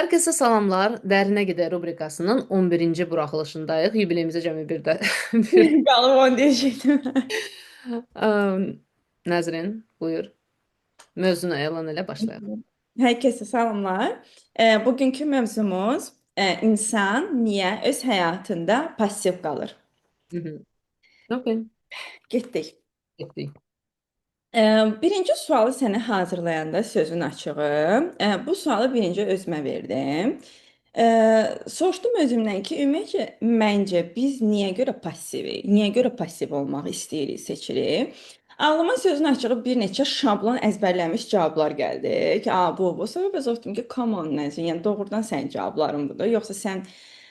Herkese salamlar. Dərinə Gedək rubrikasının 11-ci buraxılışındayıq. Yubileyimizə cəmi bir də bir Qalıb onu deyəcəkdim. Əm, Nəzrin, buyur. Mövzunu elan elə başlayaq. Hər kəsə salamlar. Bugünkü mövzumuz insan niyə öz həyatında passiv qalır? Hı hı. Okay, Getdik. getdik. Birinci sualı sənə hazırlayanda sözün açığı, bu sualı birinci özümə verdim. Soruşdum özümdən ki, ümumiyyətcə məncə biz niyə görə passivik, niyə görə passiv olmaq istəyirik, seçirik? Ağlıma sözün açığı bir neçə şablon əzbərlənmiş cavablar gəldi ki, bu. Sonra ben soruşdum ki, come on Nəzrin, yəni doğrudan sənin cavabların budur, yoxsa sən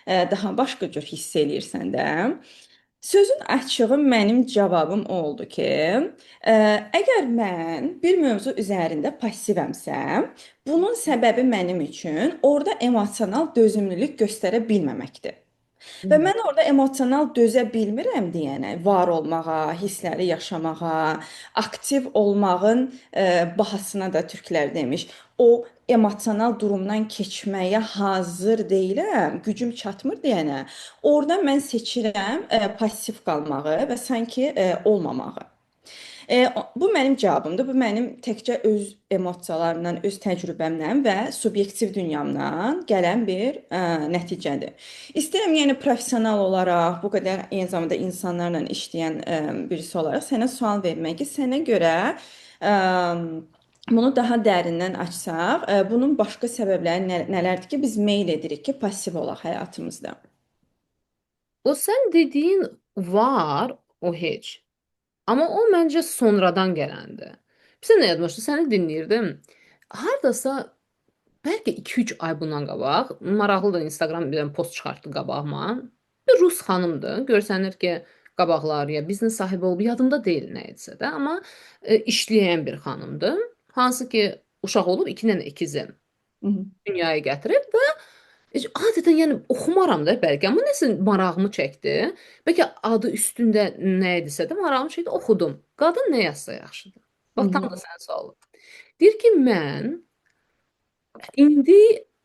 daha başqa cür hiss eləyirsən də? Sözün açığı mənim cavabım o oldu ki, əgər mən bir mövzu üzərində passivəmsə, bunun səbəbi mənim üçün orada emosional dözümlülük göstərə bilməməkdir. Hı Və hı. mən orada emosional dözə bilmirəm deyənə, var olmağa, hissləri yaşamağa, aktiv olmağın bahasına da türklər demiş. O emosional durumdan keçməyə hazır deyiləm, gücüm çatmır deyənə, orada mən seçirəm passiv qalmağı və sanki olmamağı. Bu mənim cavabımdır. Bu mənim təkcə öz emosiyalarımdan, öz təcrübəmdən və subyektiv dünyamdan gələn bir nəticədir. İstəyirəm yəni professional olaraq, bu qədər eyni zamanda insanlarla işləyən birisi olaraq sənə sual vermək ki, sənə görə ə, bunu daha dərindən açsaq, bunun başqa səbəbləri nələrdir ki, biz meyl edirik ki, passiv olaq həyatımızda? O sən dediyin var, o heç. Amma o məncə sonradan gələndir. Sən nə yazmışdın? Səni dinləyirdim. Hardasa bəlkə 2-3 ay bundan qabaq maraqlıdır Instagram bir dənə post çıxartdı qabağıma. Bir rus xanımdır. Görsənir ki, qabaqlar ya biznes sahibi olub yadımda deyil nə etsə də, amma işləyən bir xanımdır. Hansı ki uşaq olub 2 dənə ikizi Hı hı. dünyaya gətirib və adətən yəni oxumaram da bəlkə, amma nəsə marağımı çəkdi. Bəlkə adı üstündə nə idisə də marağımı çəkdi, oxudum. Qadın nə yazsa yaxşıdır. Hı Bax tam hı. da sənin sualın. Deyir ki, mən İndi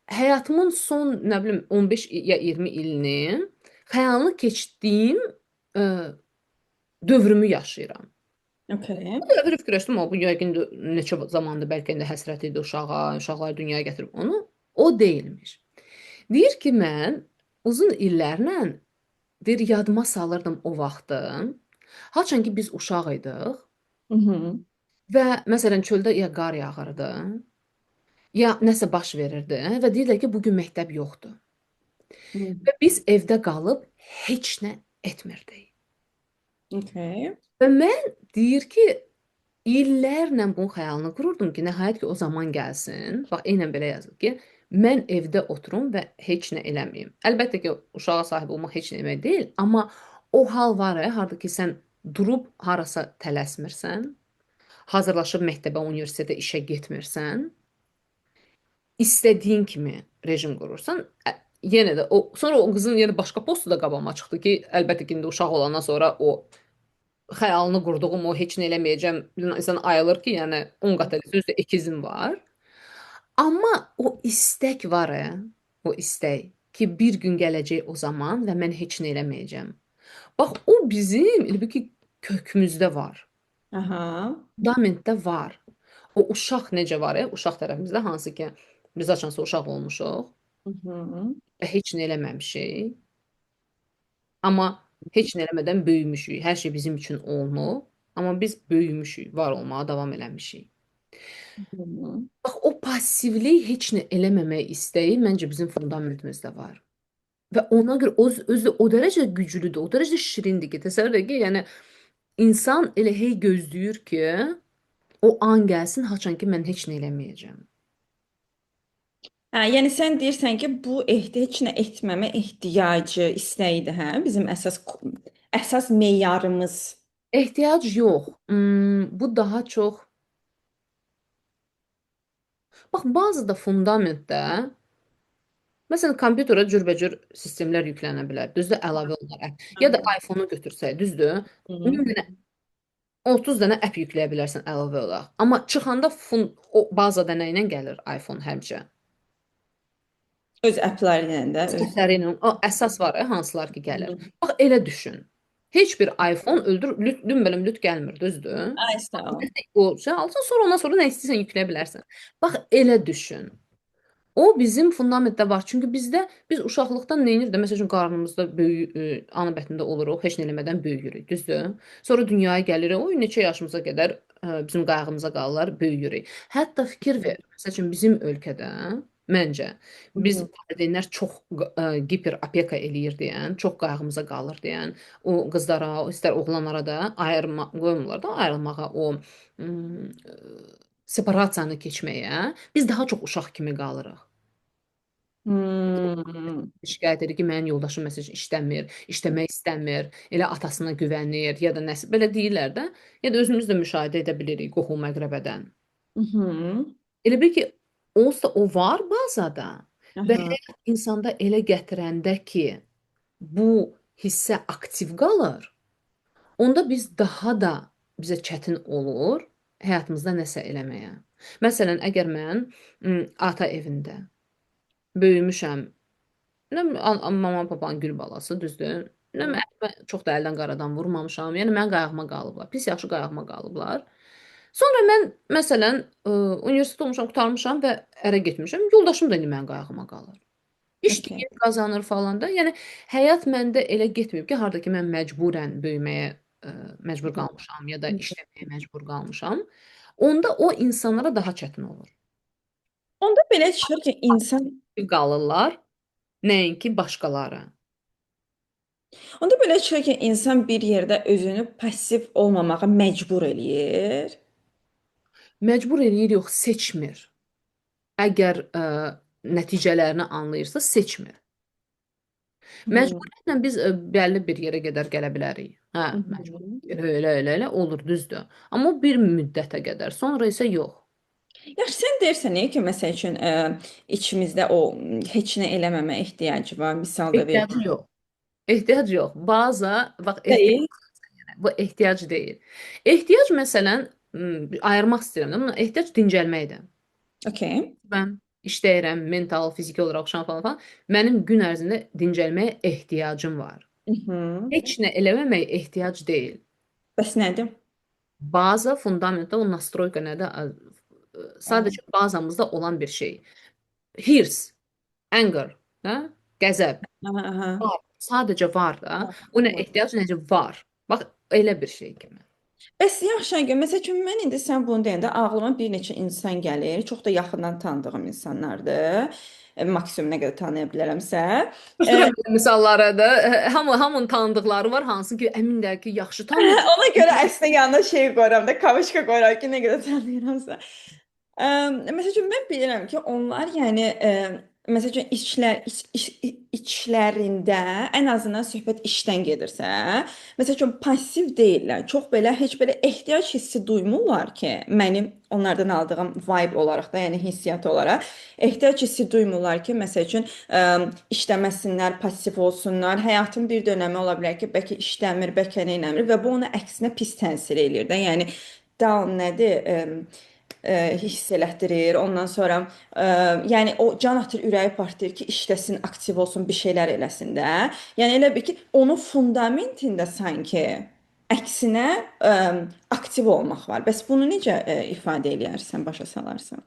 həyatımın son, nə bilim, 15 ya 20 ilini xəyalını keçdiyim ə, dövrümü yaşayıram. Okay. Bir fikirləşdim, bu yəqin də neçə zamandır bəlkə indi həsrət idi uşağa, uşaqları dünyaya gətirib onu. O deyilmiş. Deyir ki, mən uzun illərlə deyir yadıma salırdım o vaxtı. Haçan ki biz uşaq idik Hı hı. və məsələn çöldə ya qar yağırdı, ya nəsə baş verirdi və deyirlər ki, bu gün məktəb yoxdur. Hı. Və biz evdə qalıb heç nə etmirdik. Okay. Və mən deyir ki, illərlə bunun xəyalını qururdum ki, nəhayət ki o zaman gəlsin. Bax, eynən belə yazılır ki, mən evdə oturum və heç nə eləməyim. Əlbəttə ki, uşağa sahib olmaq heç nə demək deyil, amma o hal var, harda ki sən durub harasa tələsmirsən, hazırlaşıb məktəbə, universitetə, işə getmirsən, istədiyin kimi rejim qurursan, yenə də o sonra o qızın yenə başqa postu da qabağıma çıxdı ki, əlbəttə ki, indi uşaq olandan sonra o xəyalını qurduğum o heç nə eləməyəcəm insan ayılır ki, yəni 10 qat elə özü də ikizim var. Amma o istək var, o istək ki, bir gün gələcək o zaman və mən heç nə eləməyəcəm. Bax, o bizim elə bil ki, kökümüzdə var. Aha. Fundamentdə var. O uşaq necə var, uşaq tərəfimizdə hansı ki, biz açansa uşaq olmuşuq Hı hı. və heç nə eləməmişik. Amma heç nə eləmədən böyümüşük. Hər şey bizim üçün olunub, amma biz böyümüşük, var olmağa davam eləmişik. Hı hı. Bax, o passivlik, heç nə eləməmək istəyi məncə bizim fundamentimizdə var. Və ona görə o özü o dərəcə güclüdür, o dərəcə şirindir ki, təsəvvür edin ki, yəni insan elə hey gözləyir ki, o an gəlsin, haçan ki mən heç nə eləməyəcəm. Hə, yəni sən deyirsən ki, bu heç nə etməmə ehtiyacı, istəyidir, hə? Bizim əsas meyarımız. Ehtiyac yox. Bu daha çox bax bazı da fundamentdə məsələn kompüterə cürbəcür sistemlər yüklənə bilər. Düzdür, əlavə olaraq. Ya da Aha. iPhone-u götürsək, düzdür? Hı. 1000 dənə 30 dənə app yükləyə bilərsən əlavə olaraq. Amma çıxanda o baza dənə ilə gəlir iPhone həmişə. Öz əplərinin də öz. Səhvləri ilə o əsas var, hansılar ki gəlir. Hı. Bax elə düşün. Heç bir iPhone öldür lüt bələm lüt gəlmir, düzdür? Ay sağ ol. O şey alsan sonra ondan sonra nə istəyirsən yükləyə bilərsən. Bax elə düşün. O bizim fundamentdə var. Çünki biz uşaqlıqdan nə edirdik? Məsəl üçün qarnımızda böyük ana bətnində oluruq, heç nə eləmədən böyüyürük, düzdür? Sonra dünyaya gəlirik. O neçə yaşımıza qədər bizim qayğımıza qalırlar, böyüyürük. Hətta fikir ver. Məsəl üçün bizim ölkədə məncə Hı biz hı. valideynlər çox giperopeka eləyir deyən, çox qayğımıza qalır deyən, o qızlara, istər oğlanlara da ayırma qoymurlar da ayrılmağa o separasiyanı keçməyə. Biz daha çox uşaq kimi qalırıq. Hmm. Şikayət edir ki, mənim yoldaşım məsələn işləmir, işləmək istəmir, elə atasına güvənir ya da nəsə belə deyirlər də, ya da özümüz də müşahidə edə bilirik qohum-əqrəbədən. Hı hı. Elə bil ki, onsuz da o var bazada və Aha. həyat insanda elə gətirəndə ki, bu hissə aktiv qalır, onda biz daha da bizə çətin olur həyatımızda nəsə eləməyə. Məsələn, əgər mən ata evində böyümüşəm. Nə bilim, mama, papanın gül balası, düzdür? Nə bilim, çox da əldən qaradan vurmamışam. Yəni mənim qayğıma qalıblar. Pis yaxşı qayğıma qalıblar. Sonra mən məsələn universitet olmuşam, qurtarmışam və ərə getmişəm. Yoldaşım da indi mənim qayğıma qalır. Okay. İşləyir, qazanır falan da. Yəni həyat məndə elə getməyib ki, harda ki mən məcburən böyüməyə məcbur qalmışam ya da işləməyə məcbur qalmışam. Onda o insanlara daha çətin olur. Onda belə çıxır ki, insan Qalırlar, nəinki başqaları. onda belə çıxır ki, insan bir yerdə özünü passiv olmamağa məcbur eləyir. Məcbur eləyir, yox, seçmir. Əgər nəticələrini anlayırsa, seçmir. Hı Məcburiyyətlə biz bəlli bir yerə qədər gələ bilərik. Hə, hı. məcbur. Elə olur, düzdür. Amma o bir müddətə qədər, sonra isə yox. Yaxşı, sən deyirsən ki, məsəl üçün içimizdə o heç nə eləməmə ehtiyacı var. Misal da ver. Ehtiyacı yox. Ehtiyac yox. Bax ehtiyac Deyil. bu ehtiyac deyil. Ehtiyac məsələn ayırmaq istəyirəm də. Buna ehtiyac dincəlməkdir. Okay. Mən işləyirəm, mental, fiziki olaraq uşaq falan falan. Mənim gün ərzində dincəlməyə ehtiyacım var. Hı hı. Heç nə eləməmək ehtiyac deyil. Bəs nədir? Baza, fundamenta, o nastroyka nədir? Sadəcə bazamızda olan bir şey. Hirs, anger, hə? Qəzəb. Aha, aha. Var. Sadəcə var da. Var, O nə var. ehtiyac, necə var. Bax, elə bir şey kimi. Bəs yaxşı, Aygün, məsəl üçün mən indi sən bunu deyəndə ağlıma bir neçə insan gəlir. Çox da yaxından tanıdığım insanlardır. Maksimum nə qədər tanıya bilərəmsə. E, Götürəm bu misallara da. Hamının tanıdıqları var, hansı ki, əminlər ki, yaxşı tanıyır. ona görə əslində yanına şey qoyuram da, kavışka qoyuram ki, nə qədər tanıyıramsa. Məsəl üçün mən bilirəm ki, onlar yəni məsəl üçün içlərində ən azından söhbət işdən gedirsə, məsəl üçün passiv deyillər. Çox belə heç belə ehtiyac hissi duymurlar ki, mənim onlardan aldığım vibe olaraq da, yəni hissiyat olaraq ehtiyac hissi duymurlar ki, məsəl üçün işləməsinlər, passiv olsunlar. Həyatın bir dönəmi ola bilər ki, bəlkə işləmir, bəlkə nə eləmir və bu ona əksinə pis təsir eləyir də. Yəni down nədir? Hiss elətdirir. Ondan sonra yəni o can atır, ürəyi partlayır ki, işləsin, aktiv olsun, bir şeylər eləsin də. Yəni elə bil ki, onun fundamentində sanki əksinə aktiv olmaq var. Bəs bunu necə ifadə eləyərsən, başa salarsan?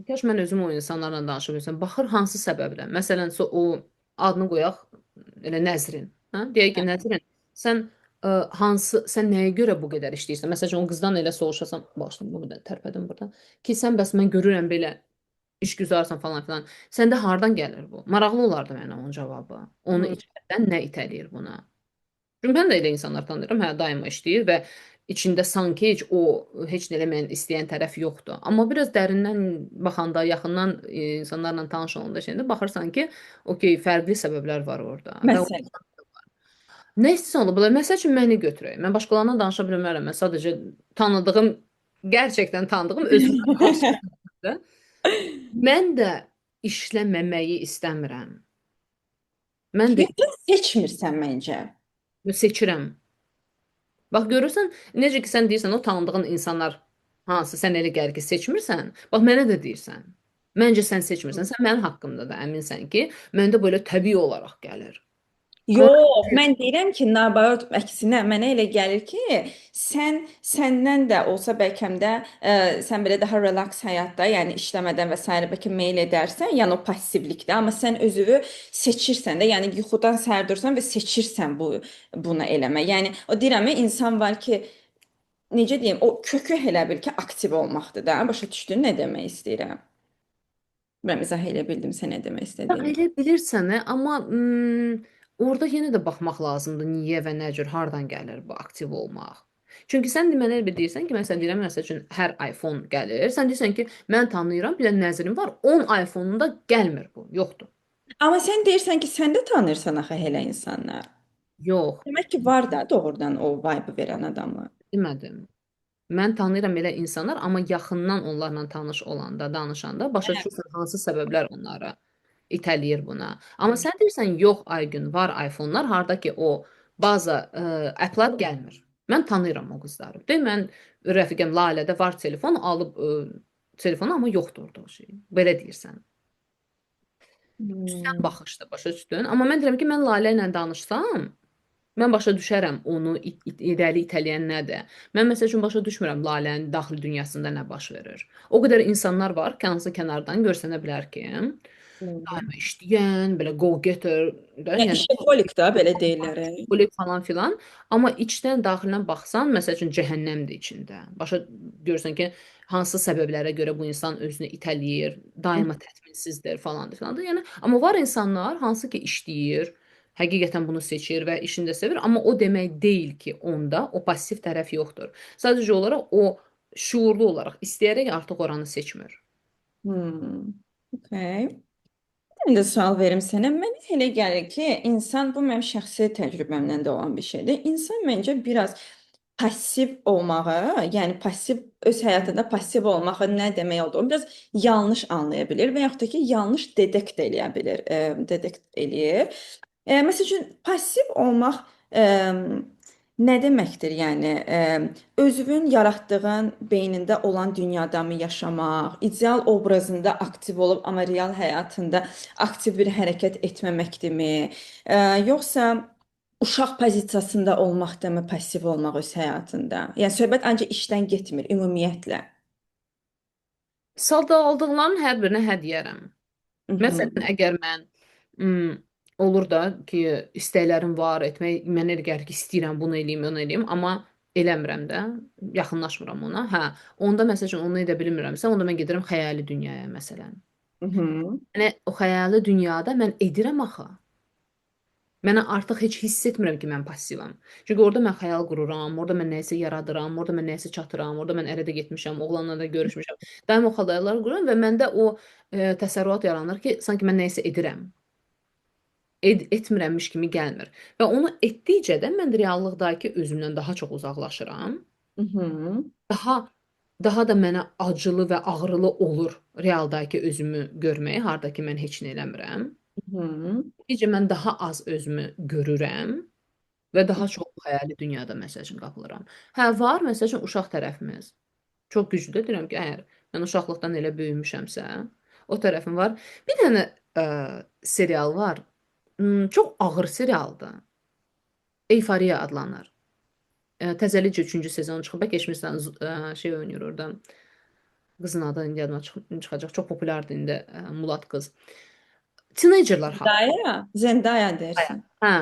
Kaş mən özüm o insanlarla danışa bilsəm. Baxır hansı səbəblə. Məsələn, o adını qoyaq elə Nəzrin. Hə? Deyək ki, Nəzrin, sən sən nəyə görə bu qədər işləyirsən? Məsələn, o qızdan elə soruşasan, başlayım bunu da tərpədim burada. Ki sən bəs mən görürəm belə işgüzarsan falan filan. Səndə hardan gəlir bu? Maraqlı olardı mənə onun cavabı. Onu Hı. içərdən nə itələyir buna? Çünki mən də elə insanlar tanıyıram, hə, daima işləyir və içində sanki heç nə eləməyən istəyən tərəf yoxdur. Amma biraz dərindən baxanda, yaxından insanlarla tanış olanda şeyində baxırsan ki, okey, fərqli səbəblər var orada. Və Məsələn, nə istəsən ola bilər. Məsəl üçün məni götürək. Mən başqalarına danışa bilmərəm. Mən sadəcə tanıdığım, gerçəkdən tanıdığım özümdən danışıram. Mən də işləməməyi istəmirəm. Mən də yəni seçmirsən məncə. seçirəm. Bax görürsən, necə ki sən deyirsən, o tanıdığın insanlar hansı sən elə gəlir ki seçmirsən. Bax mənə də deyirsən. Məncə sən seçmirsən. Sən mənim haqqımda da əminsən ki, məndə belə təbii olaraq gəlir. Amma Yox, mən deyirəm ki, nabat əksinə mənə elə gəlir ki, səndən də olsa bəlkə də sən belə daha relaks həyatda, yəni işləmədən və sairə bəlkə meyl edərsən, yəni o passivlikdə, amma sən özünü seçirsən də, yəni yuxudan səhər dursan və seçirsən bunu eləmək. Yəni o deyirəm, insan var ki, necə deyim, o kökü elə bil ki, aktiv olmaqdır da. Başa düşdün nə demək istəyirəm? Mən izah elə bildim sən nə demək bax, istədiyimi. elə bilirsən, amma orada yenə də baxmaq lazımdır niyə və nə cür, hardan gəlir bu aktiv olmaq. Çünki sən deməli elə bir deyirsən ki, məsələn deyirəm, məsəl üçün hər iPhone gəlir. Sən deyirsən ki, mən tanıyıram, bir də nəzrim var, 10 iPhone-unda gəlmir bu, yoxdur. Amma sən deyirsən ki, sən də tanırsan axı elə insanlar. Yox, Demək ki, var da doğrudan o vibe verən adamlar. demədim. Mən tanıyıram elə insanlar, amma yaxından onlarla tanış olanda, danışanda başa düşürsən hansı səbəblər onları itələyir buna. Amma sən deyirsən, yox Aygün, var iPhone-lar, harda ki o baza applar gəlmir. Mən tanıyıram o qızları. Deyir, mən rəfiqəm Lalədə var telefon, alıb telefonu, amma yoxdur orada o şey. Belə deyirsən. Üstdən Hmm. baxışda başa düşdün. Amma mən deyirəm ki, mən Lalə ilə danışsam, mən başa düşərəm onu irəli itələyən nədir. Mən məsəl üçün başa düşmürəm Lalənin daxili dünyasında nə baş verir. O qədər insanlar var ki, hansı kənardan görsənə bilər ki, Hmm. daima işləyən, belə go getter də, Yəni yəni işoholik da belə deyirlər. polik falan filan, amma içdən daxilinə baxsan, məsəl üçün cəhənnəmdir içində. Başa görürsən ki, hansı səbəblərə görə bu insan özünü itələyir, daima tətminsizdir falandır filandır. Yəni amma var insanlar hansı ki işləyir, həqiqətən bunu seçir və işini də sevir, amma o demək deyil ki, onda o pasiv tərəf yoxdur. Sadəcə olaraq o şuurlu olaraq istəyərək artıq oranı seçmir. Hmm. Okay. Mən də sual verim sənə. Mənə elə gəlir ki, insan bu mənim şəxsi təcrübəmdən də olan bir şeydir. İnsan məncə biraz passiv olmağı, yəni passiv öz həyatında passiv olmağı nə demək olduğunu biraz yanlış anlaya bilir və yaxud da ki, yanlış dedekt eləyə bilir, dedekt eləyir. Məsəl üçün passiv olmaq nə deməkdir? Yəni özünün yaratdığın beynində olan dünyada mı yaşamaq, ideal obrazında aktiv olub, amma real həyatında aktiv bir hərəkət etməməkdirmi? Yoxsa uşaq pozisiyasında olmaqdırmı passiv olmaq öz həyatında? Yəni söhbət ancaq işdən getmir, ümumiyyətlə. Salda aldığımların hər birinə hə deyərəm. Mhm, Məsələn, əgər mən mm, olur da ki, istəklərim var, etmək, mən elə gəlir ki, istəyirəm bunu eləyim, onu eləyim, amma eləmirəm də, yaxınlaşmıram ona. Hə, onda məsəl üçün onu edə bilmirəmsə, onda mən gedirəm xəyali dünyaya məsələn. mhm, Yəni o xəyali dünyada mən edirəm axı. Mən artıq heç hiss etmirəm ki, mən passivam. Çünki orada mən xəyal qururam, orada mən nəyisə yaradıram, orada mən nəyisə çatıram, orada mən ərə də getmişəm, oğlanla da görüşmüşəm. Daim o xəyallar qururam və məndə o təsərrüat yaranır ki, sanki mən nəyisə edirəm. Etmirəmmiş kimi gəlmir. Və onu etdikcə də mən reallıqdakı özümdən daha çox uzaqlaşıram. mhm, Daha daha da mənə acılı və ağrılı olur realdakı özümü görməyə, harda ki mən heç nə eləmirəm. mhm, Necə mən daha az özümü görürəm və daha çox xəyali dünyada məsəl üçün qapılıram. Hə, var məsəl üçün uşaq tərəfimiz. Çox güclüdür. Deyirəm ki, əgər mən uşaqlıqdan elə böyümüşəmsə, o tərəfim var. Bir dənə serial var. Çox ağır serialdır. Euforiya adlanır. Təzəlicə 3-cü sezonu çıxıb. Bəlkə keçmirsən, şey oynayır orada. Qızın adı indi yadıma çıxacaq. Çox populyardır indi Mulat qız. Teenagerlar haqqında. Zendaya deyirsən. Hə.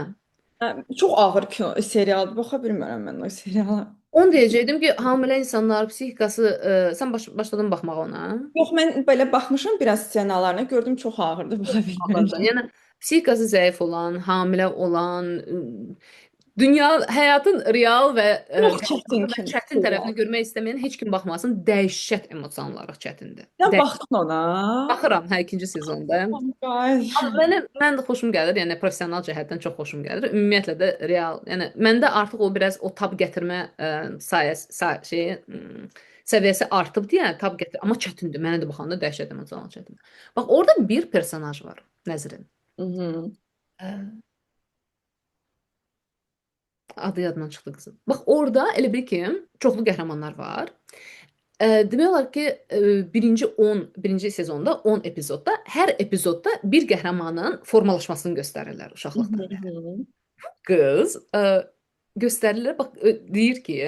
Çox ağır kino, serialdır. Baxa bilmirəm mən o seriala. Onu deyəcəkdim ki, hamilə insanlar psixikası, sən başladın baxmağa ona. Yox, mən belə baxmışam biraz scenalarına, gördüm çox ağırdır, baxa Ağırdır. bilmirəm. Yəni psixikası zəif olan, hamilə olan, dünya, həyatın real və Çox çətin qarmağı və çətin tərəfini kinolar. görmək istəməyən heç kim baxmasın. Dəhşət emosional çətindir. Sən baxdın ona? Baxıram hər ikinci sezonda. Oh my God. Amma mən də xoşum gəlir, yəni professional cəhətdən çox xoşum gəlir. Ümumiyyətlə də real, yəni məndə artıq o biraz o tab gətirmə şeyi səviyyəsi artıb deyə tab gətir, amma çətindir. Mənə də baxanda dəhşət emosional çətindir. Bax orada bir personaj var, Nəzrin. Mhm, Ə, Adı yadımdan çıxdı qızım. Bax orada elə bil ki, çoxlu qəhrəmanlar var. Demək olar ki, birinci sezonda 10 epizodda, hər epizodda bir qəhrəmanın formalaşmasını göstərirlər Hı uşaqlıqdan bəri. hı. Qız göstərilir, bax deyir ki,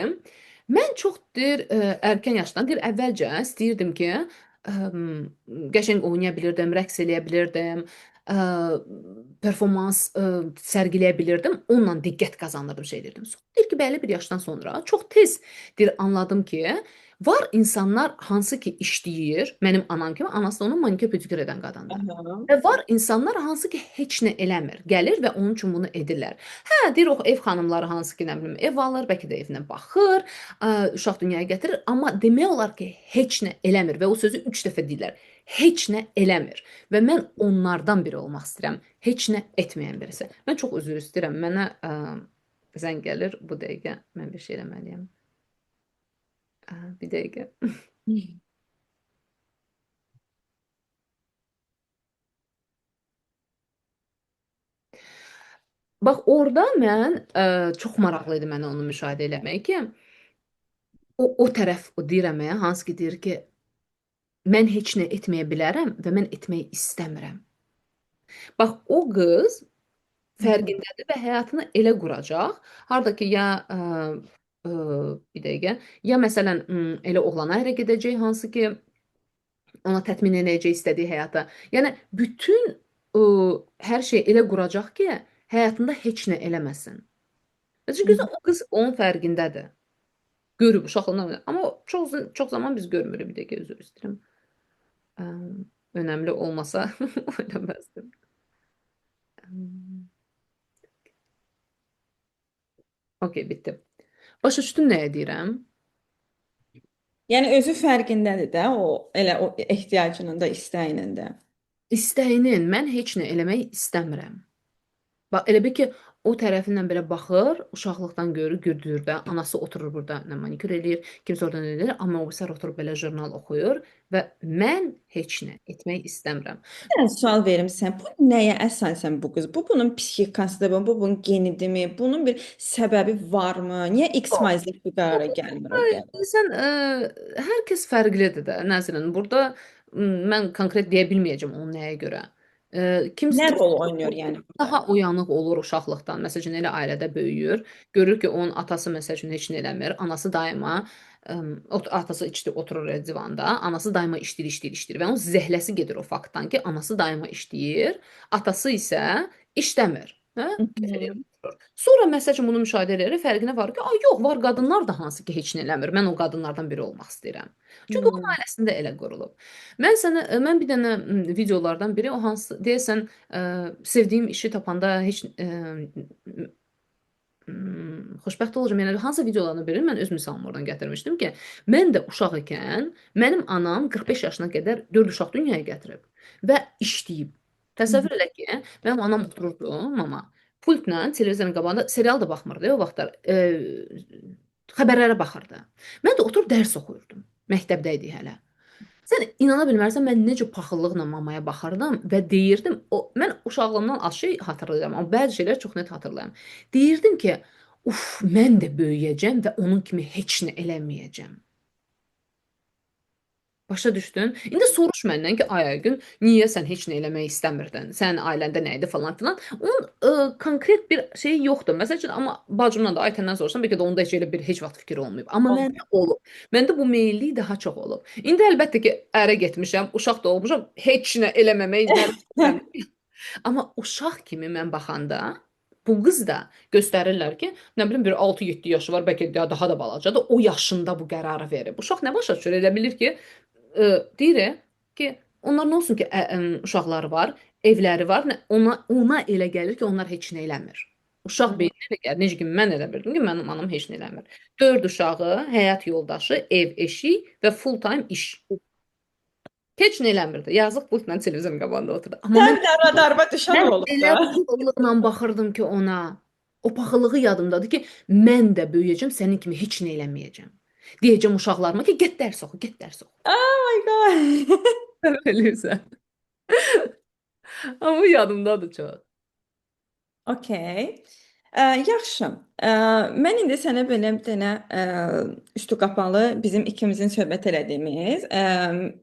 mən çox deyir erkən yaşdan deyir əvvəlcə istəyirdim ki, ə, qəşəng oynaya bilirdim, rəqs eləyə bilirdim, ə, performans sərgiləyə bilirdim. Onunla diqqət qazanırdım şey edirdim. Sonra deyir ki, bəlli bir yaşdan sonra çox tez deyir anladım ki, var insanlar hansı ki işləyir, mənim anam kimi, anası da onu manikür pedikür edən qadındır. Aha. Və var insanlar hansı ki heç nə eləmir, gəlir və onun üçün bunu edirlər. Hə, deyir o ev xanımları hansı ki, nə bilim, ev alır, bəlkə də evinə baxır, uşaq dünyaya gətirir, amma demək olar ki, heç nə eləmir və o sözü 3 dəfə deyirlər. Heç nə eləmir və mən onlardan biri olmaq istəyirəm. Heç nə etməyən birisi. Mən çox üzr istəyirəm. Mənə zəng gəlir bu dəqiqə. Mən bir şey eləməliyəm. Bir dəqiqə. Bax orada mən çox maraqlı idi mənə onu müşahidə eləmək ki, o tərəf o deyirəm ya, hansı ki deyir ki, mən heç nə etməyə bilərəm və mən etmək istəmirəm. Bax o qız Hı hı. fərqindədir və həyatını elə quracaq, harda ki ya bir dəqiqə, ya məsələn elə oğlana ərə gedəcək, hansı ki ona təmin edəcək istədiyi həyata. Yəni bütün hər şey elə quracaq ki, həyatında heç nə eləməsin. Hı Çünki hı. o qız onun fərqindədir. Görüb uşaqlığından. Amma çox zaman biz görmürük. Bir dəqiqə üzr istəyirəm. Önəmli olmasa eləməzdim. Okey, bitdi. Başa düşdün nəyə deyirəm? Yəni özü fərqindədir də o elə o ehtiyacının da, istəyinin də. İstəyinin mən heç nə eləmək istəmirəm. Bax elə bil ki, o tərəfindən belə baxır, uşaqlıqdan görür, güdür də, anası oturur burada, nə manikür eləyir, kimsə oradan eləyir, amma o sər oturub belə jurnal oxuyur və mən heç nə etmək istəmirəm. Mən sual verim sən. Bu nəyə əsasən bu qız? Bu bunun psixikasıdır, bu bunun genidirmi? Bunun bir səbəbi varmı? Niyə XYZ bu qərara gəlmir o gəl? Sən hər kəs fərqlidir də, Nəzrin. Burada mən konkret deyə bilməyəcəm onun nəyə görə. Nə Kimsə rol oynuyor yəni burada? daha oyanıq olur uşaqlıqdan. Məsələn, elə ailədə böyüyür. Görür ki, onun atası məsəl üçün heç nə eləmir. Anası daima atası içdi oturur divanda. Anası daima işləyir, işləyir, işləyir və onun zəhləsi gedir o faktdan ki, anası daima işləyir, atası isə işləmir. Hə? Hı Kef eləyir, hı. oturur. Sonra məsəl üçün bunu müşahidə edir, fərqinə varır ki, ay yox, var qadınlar da hansı ki heç nə eləmir. Mən o qadınlardan biri olmaq istəyirəm. Çünki onun Hı. ailəsində elə qurulub. Mən bir dənə videolardan biri o hansı deyəsən sevdiyim işi tapanda heç xoşbəxt olacağam. Yəni hansı videolarını bilir, mən öz misalımı oradan gətirmişdim ki, mən də uşaq ikən mənim anam 45 yaşına qədər 4 uşaq dünyaya gətirib və işləyib. Təsəvvür elə ki, mənim anam otururdu, mama, pultla televizorun qabağında serial da baxmırdı o vaxtlar. Xəbərlərə baxırdı. Mən də oturub dərs oxuyurdum. Məktəbdə idik hələ. Sən inana bilmərsən, mən necə paxıllıqla mamaya baxırdım və deyirdim, mən uşaqlığımdan az şey xatırlayıram, amma bəzi şeylər çox net xatırlayıram. Deyirdim ki, uf, mən də böyüyəcəm və onun kimi heç nə eləməyəcəm. Başa düşdün? İndi soruş məndən ki, ay Aygün, niyə sən heç nə eləmək istəmirdin? Sənin ailəndə nə idi falan filan. Onun konkret bir şey yoxdur. Məsəl üçün, amma bacımdan da Aytəndən soruşsam, bəlkə də onda heç elə bir heç vaxt fikir olmayıb. Amma Oldu. məndə olub. Məndə bu meyillik daha çox olub. İndi əlbəttə ki, ərə getmişəm, uşaq da olmuşam, heç nə eləməmək mənim istəmirəm. Amma uşaq kimi mən baxanda bu qız da göstərirlər ki, nə bilim bir 6-7 yaşı var, bəlkə də daha da balacadır. O yaşında bu qərarı verib. Uşaq nə başa düşür? Elə bilir ki, deyir ki, onlar nə olsun ki, uşaqları var, evləri var, ona elə gəlir ki, onlar heç nə eləmir. Uşaq Hı. beyninə elə gəlir. Necə ki, mən elə bildim ki, mənim anam heç nə eləmir. 4 uşağı, həyat yoldaşı, ev, eşik və full time iş. Heç nə eləmirdi. Yazıq pultla televizorun qabağında oturdu. Amma mən Sən də radarba düşən mən olub elə da. paxıllıqla baxırdım ki ona. O paxıllığı yadımdadır ki, mən də böyüyəcəm, sənin kimi heç nə eləməyəcəm. Deyəcəm uşaqlarıma ki, get dərs oxu, get dərs oxu. Oh my God. Eləyirsən. Amma yadımdadır çox. Okay. Yaxşı. Mən indi sənə belə bir dənə üstü qapalı bizim ikimizin söhbət elədiyimiz,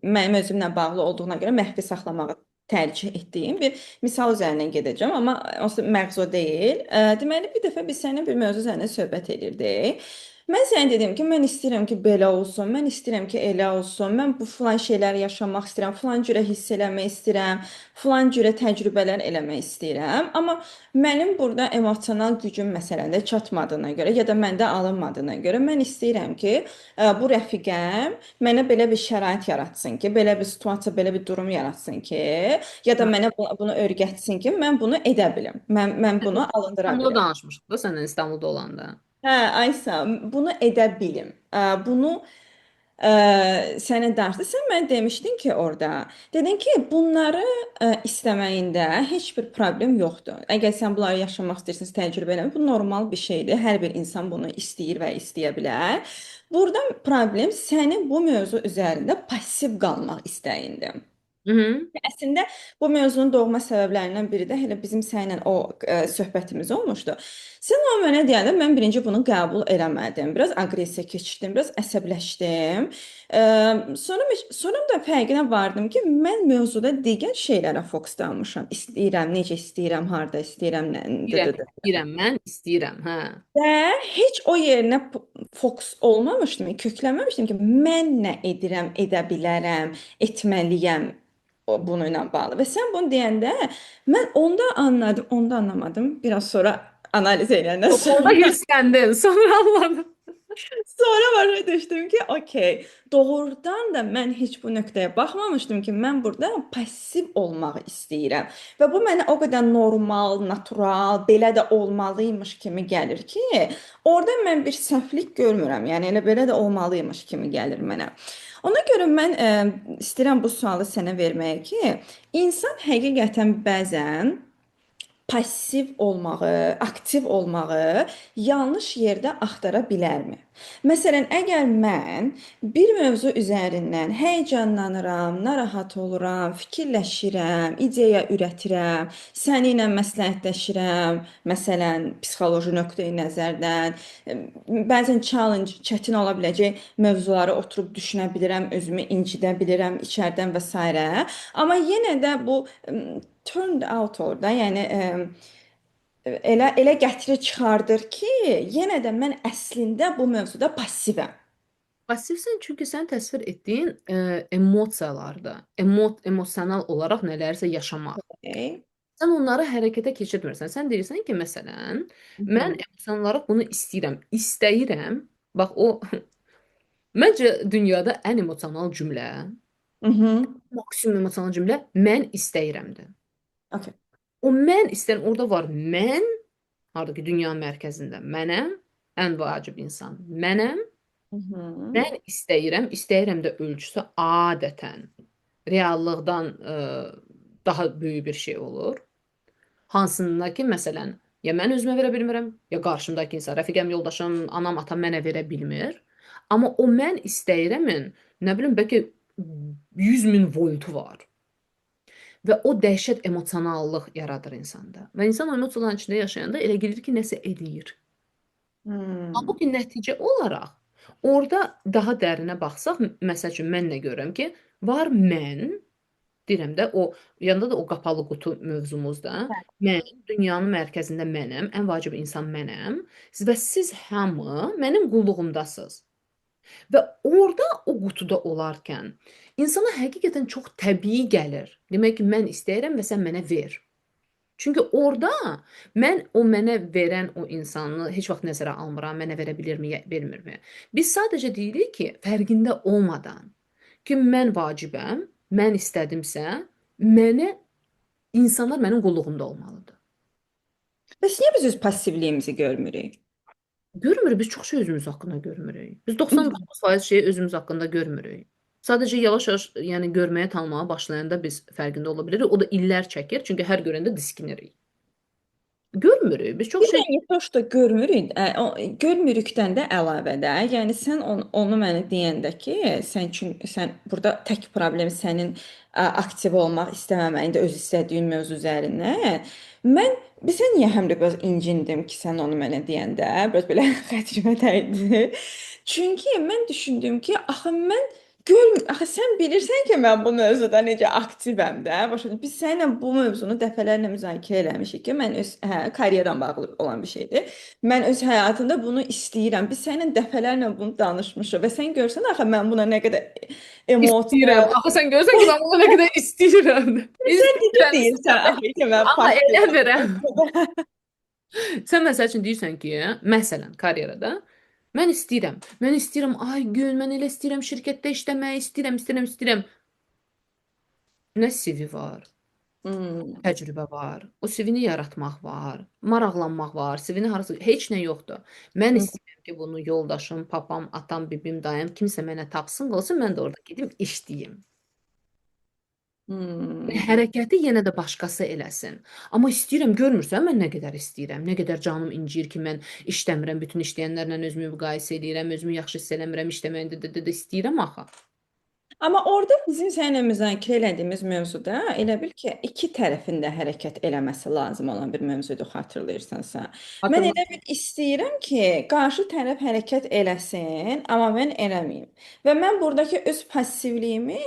mənim özümlə bağlı olduğuna görə məxfi saxlamağı tərcih etdiyim bir misal üzərindən gedəcəm, amma onsuz da məruz o deyil. Deməli bir dəfə biz səninlə bir mövzu üzərində söhbət edirdik. Mən sənə dedim ki, mən istəyirəm ki, belə olsun, mən istəyirəm ki, elə olsun, mən bu filan şeyləri yaşamaq istəyirəm, filan cürə hiss eləmək istəyirəm, filan cürə təcrübələr eləmək istəyirəm, amma mənim burada emosional gücüm məsələndə çatmadığına görə ya da məndə alınmadığına görə mən istəyirəm ki, bu rəfiqəm mənə belə bir şərait yaratsın ki, belə bir situasiya, belə bir durum yaratsın ki, ya da mənə bunu öyrətsin ki, mən bunu edə bilim. Mən bunu alındıra İstanbulda bilim. danışmışıq da səndən İstanbulda olanda. Hə, Aysa, bunu edə bilim. Bunu sənə dərsdə sən mənə demişdin ki, orada dedin ki, bunları istəməyində heç bir problem yoxdur. Əgər sən bunları yaşamaq istəyirsənsə, təcrübə eləmək, bu normal bir şeydir. Hər bir insan bunu istəyir və istəyə bilər. Burada problem sənin bu mövzu üzərində passiv qalmaq istəyindir. Hı -hı. Əslində bu mövzunun doğma səbəblərindən biri də elə bizim səninlə o söhbətimiz olmuşdu. Sən o mənə deyəndə mən birinci bunu qəbul eləmədim. Biraz aqressiya keçirdim, biraz əsəbləşdim. E, sonra da fərqinə vardım ki, mən mövzuda digər şeylərə fokuslanmışam. İstəyirəm, necə istəyirəm, harda istəyirəm, İstəyirəm, istəyirəm, mən istəyirəm, hə. və heç o yerinə fokus olmamışdım, kökləməmişdim ki, mən nə edirəm, edə bilərəm, etməliyəm bununla bağlı. Və sən bunu deyəndə mən onda anladım, onda anlamadım. Biraz sonra analiz edəndən Onda sonra hirsləndin, sonra anladın. sonra başa düşdüm ki, okey, doğrudan da mən heç bu nöqtəyə baxmamışdım ki, mən burada passiv olmağı istəyirəm. Və bu mənə o qədər normal, natural, belə də olmalıymış kimi gəlir ki, orada mən bir səhvlik görmürəm. Yəni elə belə də olmalıymış kimi gəlir mənə. Ona görə mən istəyirəm bu sualı sənə verməyə ki, insan həqiqətən bəzən passiv olmağı, aktiv olmağı yanlış yerdə axtara bilərmi? Məsələn, əgər mən bir mövzu üzərindən həyəcanlanıram, narahat oluram, fikirləşirəm, ideya ürətirəm, səni ilə məsləhətləşirəm, məsələn, psixoloji nöqteyi nəzərdən, bəzən challenge çətin ola biləcək mövzuları oturub düşünə bilirəm, özümü incidə bilirəm içərdən və s. Amma yenə də bu turned out orada, yəni elə gətirib çıxardır ki, yenə də mən əslində bu mövzuda passivəm. Passivsən çünki sən təsvir etdiyin emosiyalarda, emosional olaraq nələrsə yaşamaq. Okay? Sən onları hərəkətə keçirmirsən. Sən deyirsən ki, məsələn, Hı mən hı. emosional olaraq bunu istəyirəm. İstəyirəm. Bax o məncə dünyada ən emosional cümlə, Hı hı. maksimum emosional cümlə mən istəyirəmdir. Okay. O mən istəyirəm, orada var mən, harda ki dünyanın mərkəzində mənəm, ən vacib insan mənəm. Hı hı. Mən istəyirəm, istəyirəm də ölçüsü adətən reallıqdan daha böyük bir şey olur. Hansında ki, məsələn, ya mən özümə verə bilmirəm, ya qarşımdakı insan, rəfiqəm, yoldaşım, anam, atam mənə verə bilmir. Amma o mən istəyirəmin, nə bilim, bəlkə 100 min voltu var. Və o dəhşət emosionallıq yaradır insanda. Və insan o emosiyaların içində yaşayanda elə gedir ki, nəsə eləyir. Hmm. Halbuki nəticə olaraq orada daha dərinə baxsaq, məsəl üçün mən nə görürəm ki, var mən, deyirəm də o yanda da o qapalı qutu mövzumuzda mən dünyanın mərkəzində mənəm, ən vacib insan mənəm və siz hamı mənim qulluğumdasınız. Və orada o qutuda olarkən insana həqiqətən çox təbii gəlir. Demək ki, mən istəyirəm və sən mənə ver. Çünki orada mən o mənə verən o insanı heç vaxt nəzərə almıram, mənə verə bilirmi, vermirmi? Biz sadəcə deyirik ki, fərqində olmadan ki, mən vacibəm, mən istədimsə, mənə insanlar mənim qulluğumda olmalıdır. Bəs niyə biz öz passivliyimizi görmürük? Görmürük, biz çox şey özümüz haqqında görmürük. Biz 99% şeyi özümüz haqqında görmürük. Sadəcə yavaş-yavaş, yəni görməyə, tanımağa başlayanda biz fərqində ola bilirik. O da illər çəkir, çünki hər görəndə diskinirik. görmürük. Biz çox Bir şey dənə xoş da görmürük, görmürükdən də əlavədə, yəni sən onu mənə deyəndə ki, sən burada tək problem sənin aktiv olmaq istəməməyində öz istədiyin mövzu üzərindən. Mən sən niyə həm də biraz incindim ki, sən onu mənə deyəndə, biraz belə xətrimə dəydi. Çünki mən düşündüm ki, axı sən bilirsən ki, mən bu mövzuda necə aktivəm də. Başa düşdün? Biz səninlə bu mövzunu dəfələrlə müzakirə eləmişik ki, mən öz karyeram bağlı olan bir şeydir. Mən öz həyatımda bunu istəyirəm. Biz səninlə dəfələrlə bunu danışmışıq və sən görsən axı mən buna nə qədər istəyirəm. emosiya. Axı sən görürsən ki, mən bunu nə qədər istəyirəm. Sən necə İstəyirəm, deyirsən istəyirəm. axı ki, mən Amma eləmirəm. passiv. Sən məsəl üçün deyirsən ki, məsələn, karyerada mən istəyirəm, ay gün, mən elə istəyirəm şirkətdə işləmək, istəyirəm. Nə CV var, Hmm. təcrübə var, o CV-ni yaratmaq var, maraqlanmaq var, CV-ni harası, heç nə yoxdur. Mən istəyirəm ki, bunu yoldaşım, papam, atam, bibim, dayım kimsə mənə tapsın, olsun, mən də orada gedim işləyim. Hmm. Hərəkəti yenə də başqası eləsin. Amma istəyirəm, görmürsən mən nə qədər istəyirəm, nə qədər canım incir ki, mən işləmirəm, bütün işləyənlərlə özümü müqayisə edirəm, özümü yaxşı hiss eləmirəm, işləməyi də istəyirəm axı. Amma orada bizim səninlə müzakirə elədiyimiz mövzuda elə bil ki, iki tərəfin də hərəkət eləməsi lazım olan bir mövzudur, xatırlayırsansa. Mən Hatırla. elə bil istəyirəm ki, qarşı tərəf hərəkət eləsin, amma mən eləməyim. Və mən buradakı öz passivliyimi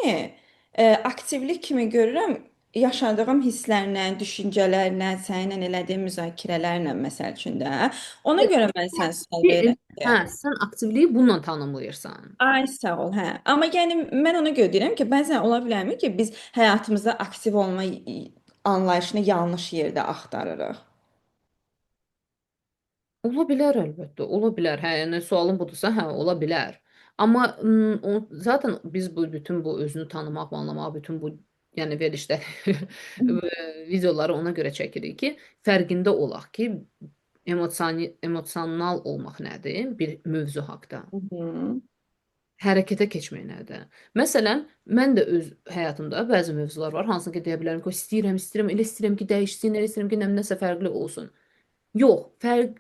aktivlik kimi görürəm. Yaşadığım hisslərlə, düşüncələrlə, səninlə elədiyim müzakirələrlə məsəl üçün də. Ona görə mən sən sual verirəm. Hə, sən aktivliyi bununla tanımlayırsan. Ay sağ ol, hə. Amma yəni mən ona görə deyirəm ki, bəzən ola bilərmi ki, biz həyatımızda aktiv olma anlayışını yanlış yerdə axtarırıq. Ola bilər əlbəttə, ola bilər. Hə, yəni sualın budursa, hə, ola bilər. Amma zaten biz bütün bu özünü tanımaq, anlamaq, bütün bu yəni verilişlər videoları ona görə çəkirik ki, fərqində olaq ki, emosional olmaq nədir bir mövzu haqqında. Hı hı. Hərəkətə keçmək nədir? Məsələn, mən də öz həyatımda bəzi mövzular var, hansını ki, deyə bilərəm ki, istəyirəm, elə istəyirəm ki, dəyişsin, elə istəyirəm ki, nəsə fərqli olsun. Yox,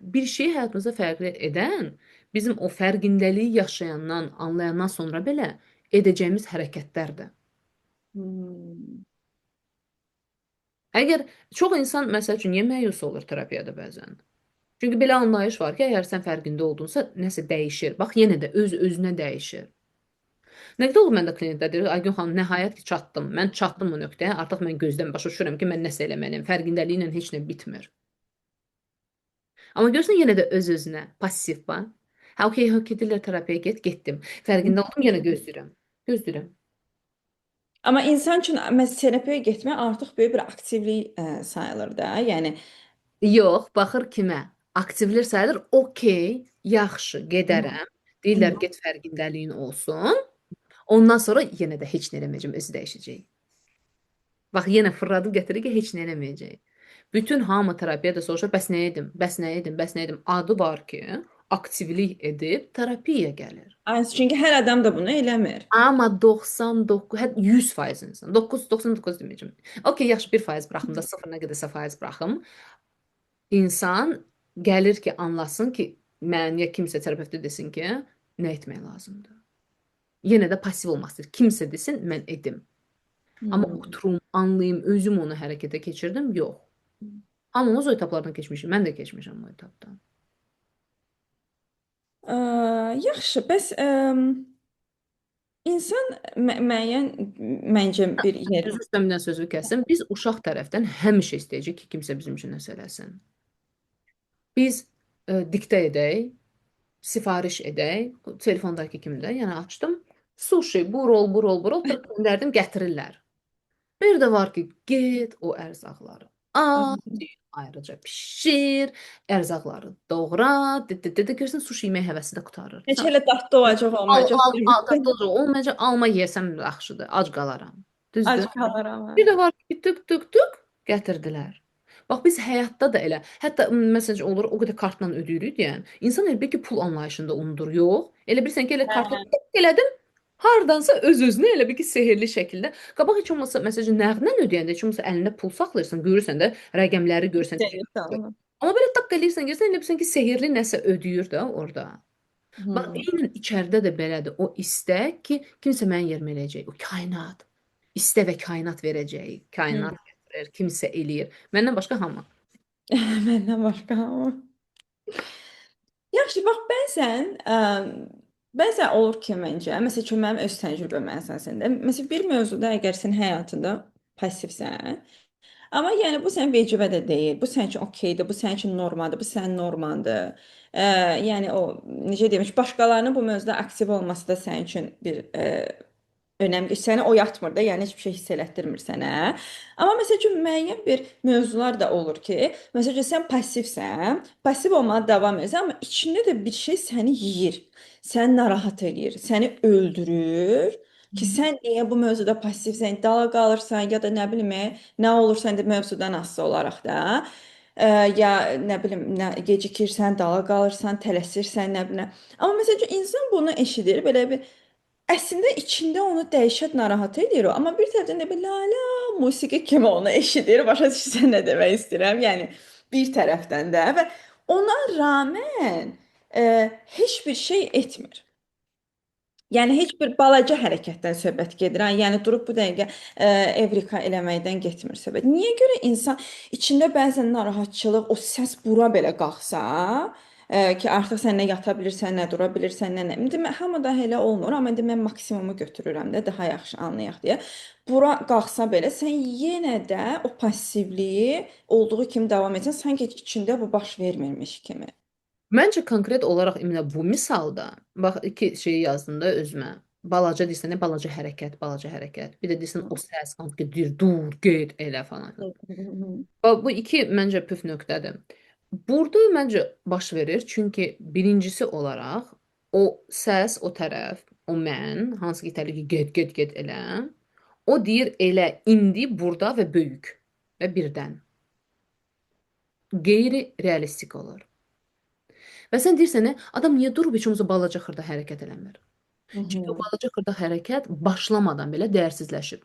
bir şeyi həyatımızda fərqli edən bizim o fərqindəliyi yaşayandan, anlayandan sonra belə edəcəyimiz hərəkətlərdir. Hmm. Əgər çox insan məsəl üçün niyə məyus olur terapiyada bəzən? Çünki belə anlayış var ki, əgər sən fərqində oldunsa, nəsə dəyişir. Bax, yenə də öz-özünə dəyişir. Nə qədər olub məndə klientlər deyir, Aygün xanım, nəhayət ki, çatdım. Mən çatdım o nöqtəyə. Artıq mən gözdən başa düşürəm ki, mən nəsə eləməliyəm. Fərqindəliklə heç nə bitmir. Amma görürsən yenə də öz-özünə passiv bax. Hə, okey, hə, gedirlər terapiyaya getdim. Fərqində oldum, yenə gözləyirəm. Gözləyirəm. Amma insan üçün məsələn terapiyaya getmək artıq böyük bir aktivlik sayılır da. Yəni Yox, baxır kimə? Aktivlər sayılır. Okey, yaxşı, gedərəm. Deyirlər get fərqindəliyin olsun. Ondan sonra yenə də heç nə eləməyəcəm, özü dəyişəcək. Bax, yenə fırladıb gətirir ki, heç nə eləməyəcək. Bütün hamı terapiyada soruşur, bəs nə edim, bəs nə edim, bəs nə edim? Adı var ki, aktivlik edib terapiyaya gəlir. çünki hər adam da bunu eləmir. Amma 99, hətta 100% insan, 99 deməyəcəm. Okey, yaxşı 1% buraxım da, 0 nə qədərsə faiz buraxım. İnsan gəlir ki, anlasın ki, mən ya kimsə terapevtə desin ki, nə etmək lazımdır. Yenə də passiv olmaq istəyir. Kimsə desin, mən edim. Amma Hmm. oturum, anlayım, özüm onu hərəkətə keçirdim, yox. Amma o etaplardan keçmişim, mən də keçmişəm o etapdan. Ə, yaxşı, bəs insan müəyyən məncə bir yer. Üzr istəyirəm, bir dənə sözü kəsim. Biz uşaq tərəfdən həmişə istəyəcək ki, kimsə bizim üçün nəsə eləsin. Biz diktə edək, sifariş edək, telefondakı kimi də, yəni açdım, sushi, bu rol, göndərdim, gətirirlər. Bir də var ki, get o ərzaqları al, ayrıca bişir, ərzaqları doğra, görsən sushi yemək həvəsi də qurtarır. Heç Sən elə dadlı olacaq, olmayacaq. dadlı olmayacaq, alma yesəm yaxşıdır, ac qalaram. Düzdür? Ac qalaram. Bir də var ki, tık gətirdilər. Bax biz həyatda da elə, hətta məsəl üçün olur o qədər kartla ödəyirik deyən, insan elə bil ki, pul anlayışında unudur. Yox. Elə bilirsən ki, elə kartla Hə, tık elədim, hardansa öz-özünə elə bil ki, sehrli şəkildə. Qabaq heç olmasa məsəl üçün nəğdlə ödəyəndə heç olmasa əlində pul saxlayırsan, görürsən də rəqəmləri görürsən. deyirsən. Amma belə tak eləyirsən, gəlsən elə bilirsən ki, sehrli nəsə ödəyir də orada. Bax, Hmm. eynən içəridə də belədir. O istək ki, kimsə mənim yerimə eləyəcək. O kainat. İstə və kainat verəcək. Hmm. Kainat gətirir, kimsə eləyir. Məndən başqa hamı. Məndən başqa hamı. Yaxşı, bax bəzən olur ki, məncə, məsəl üçün mənim öz təcrübəm əsasında, məsələn bir mövzuda əgər sən həyatında passivsən, amma yəni bu sənin vecibə də deyil, bu sənin üçün okeydir, bu sənin üçün normadır, bu sənin normandır. Yəni o necə deyim, başqalarının bu mövzuda aktiv olması da sənin üçün bir önəmli, səni oyatmır da, yəni heç bir şey hiss elətdirmir sənə. Amma məsəl üçün müəyyən bir mövzular da olur ki, məsəl üçün sən passivsən, passiv olmağa davam edirsən, amma içində də bir şey səni yeyir, səni narahat eləyir, səni öldürür. Ki sən niyə bu mövzuda passivsən, dala qalırsan ya da nə bilim, nə olursa indi mövzudan asılı olaraq da, ə, ya nə bilim, gecikirsən, dala qalırsan, tələsirsən, nə bilim. Amma məsəl üçün insan bunu eşidir, belə bir əslində içində onu dəhşət narahat edir o, amma bir tərəfdən də bir lalə musiqi kimi onu eşidir. Başa düşürsən nə demək istəyirəm? Yəni bir tərəfdən də və ona rağmen heç bir şey etmir. Yəni heç bir balaca hərəkətdən söhbət gedir. Ha? Yəni durub bu dəqiqə evrika eləməkdən getmir söhbət. Niyə görə insan içində bəzən narahatçılıq, o səs bura belə qalxsa, ki artıq sən nə yata bilirsən, nə dura bilirsən, nə. İndi mən hamıda elə olmur, amma indi mən maksimumu götürürəm də daha yaxşı anlayaq deyə. Bura qalxsa belə sən yenə də o passivliyi olduğu kimi davam etsən, sanki içində bu baş vermirmiş kimi. Məncə konkret olaraq iminə bu misalda, bax iki şeyi yazdım da özümə. Balaca deyirsən, balaca hərəkət, balaca hərəkət. Bir də deyirsən o səs, hansı ki, deyir, dur, get, elə falan. Bax, bu iki məncə püf nöqtədir. Burada məncə baş verir, çünki birincisi olaraq o səs, o tərəf, o mən, hansı ki, təbii ki, get, get, get elə. O deyir elə indi, burada və böyük və birdən. Qeyri-realistik olur. Və sən deyirsən, adam niyə durub heç olmasa balaca xırda hərəkət eləmir? Hı Çünki o hı. balaca xırda hərəkət başlamadan belə dəyərsizləşir.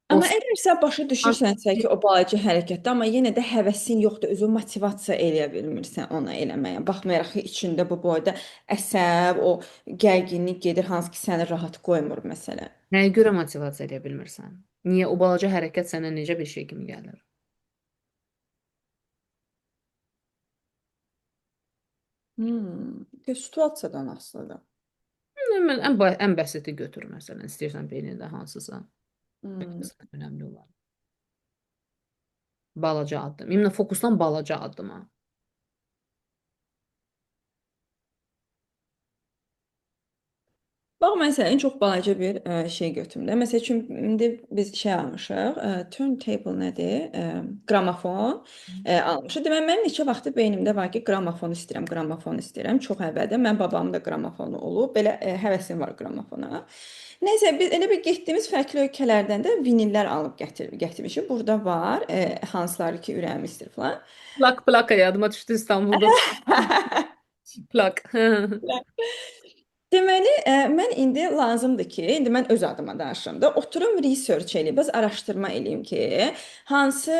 O Amma əgər sən başa düşürsənsə ki, o balaca hərəkətdə, amma yenə də həvəsin yoxdur, özün motivasiya eləyə bilmirsən ona eləməyə. Baxmayaraq ki, içində bu boyda əsəb, o gərginlik gedir, hansı ki səni rahat qoymur məsələn. nəyə görə motivasiya edə bilmirsən? Niyə o balaca hərəkət sənə necə bir şey kimi gəlir? Situasiyadan asılıdır. Mən ən bəsiti götür məsələn, istəyirsən beynində hansısa. Hmm. Məsələn, önəmli olan. Balaca addım. İmенно fokuslan balaca addıma. Bax məsələn çox balaca bir şey götürüm də. Məsəl üçün indi biz şey almışıq, turntable nədir? Qramofon almışıq. Deməli mənim neçə vaxtı beynimdə var ki, qramofon istəyirəm, qramofon istəyirəm. Çox əvvəldən mən babamın da qramofonu olub. Belə həvəsim var qramofona. Nəysə biz elə bir getdiyimiz fərqli ölkələrdən də vinillər alıb gətirmişik. Burada var, hansıları ki ürəyim istəyir falan. Plaka yadıma düşdü İstanbulda. Plak. Deməli, mən indi lazımdır ki, indi mən öz adıma danışıram da, oturum research eləyim, bəs araşdırma eləyim ki, hansı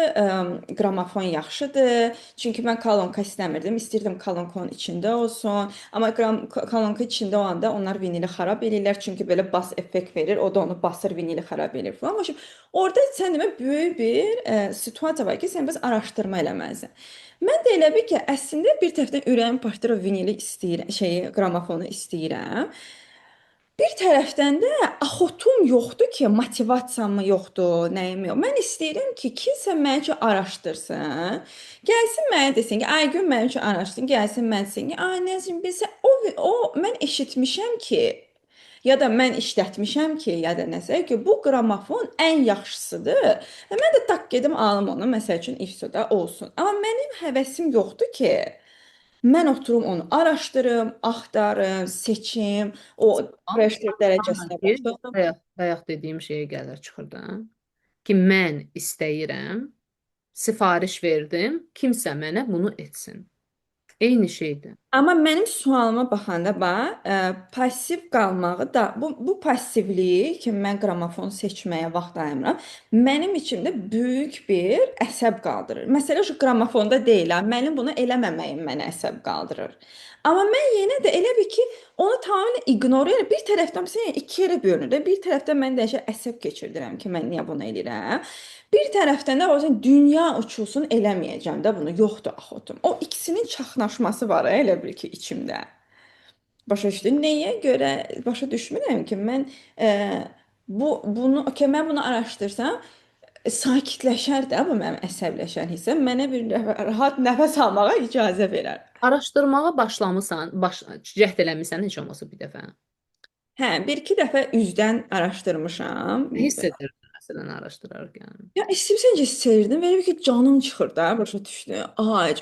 qramofon yaxşıdır. Çünki mən kolonka istəmirdim, istəyirdim kolonkanın içində olsun. Amma kolonka içində olanda onlar vinili xarab eləyirlər, çünki belə bas effekt verir, o da onu basır, vinili xarab eləyir falan. Başım, orada sən demə böyük bir situasiya var ki, sən bəs araşdırma eləməlisən. Mən də elə bil ki, əslində bir tərəfdən ürəyim partlayır, o vinili istəyirəm, şeyi, qramofonu istəyirəm. Bir tərəfdən də axotum yoxdur ki, motivasiyam yoxdur, nəyim yox. Mən istəyirəm ki, kimsə mənim üçün araşdırsın. Gəlsin mənə desin ki, Aygün mənim üçün araşdırsın, gəlsin mən desin ki, ay Nəzrin bilsə o mən eşitmişəm ki, ya da mən işlətmişəm ki, ya da nəsə ki, bu qramofon ən yaxşısıdır. Və mən də tak gedim alım onu, məsəl üçün ifsoda olsun. Amma mənim həvəsim yoxdur ki, mən oturum onu araşdırım, axtarım, seçim, o pressure dərəcəsinə Ki, baxım. bayaq dediyim şeyə gəlir çıxır da. Ki mən istəyirəm, sifariş verdim, kimsə mənə bunu etsin. Eyni şeydir. Amma mənim sualıma baxanda passiv qalmağı da bu passivliyi ki, mən qramofon seçməyə vaxt ayırmıram, mənim içimdə böyük bir əsəb qaldırır. Məsələ şu qramofonda deyiləm, mənim bunu eləməməyim mənə əsəb qaldırır. Amma mən yenə də elə bil ki, onu tamamilə ignore edirəm. Bir tərəfdən məsələn iki yerə bölünür də, bir tərəfdən mən dəhşət əsəb keçirdirəm ki, mən niyə bunu edirəm? Bir tərəfdən də o yüzden dünya uçulsun eləməyəcəm də bunu. Yoxdur axotum. O ikisinin çaxnaşması var elə bil ki içimdə. Başa düşdün? Nəyə görə başa düşmürəm ki, mən e, bunu okey mən bunu araşdırsam sakitləşər də bu mənim əsəbləşən hissəm mənə bir rahat nəfəs almağa icazə verər. Araşdırmağa başlamısan, cəhd eləmisən heç olmasa bir dəfə. Hə, bir iki dəfə üzdən araşdırmışam. Hiss edirdin məsələn araşdırarkən. Ya istəyirsən ki, seyirdim, belə bir ki, canım çıxır da, başa düşdün? Ay,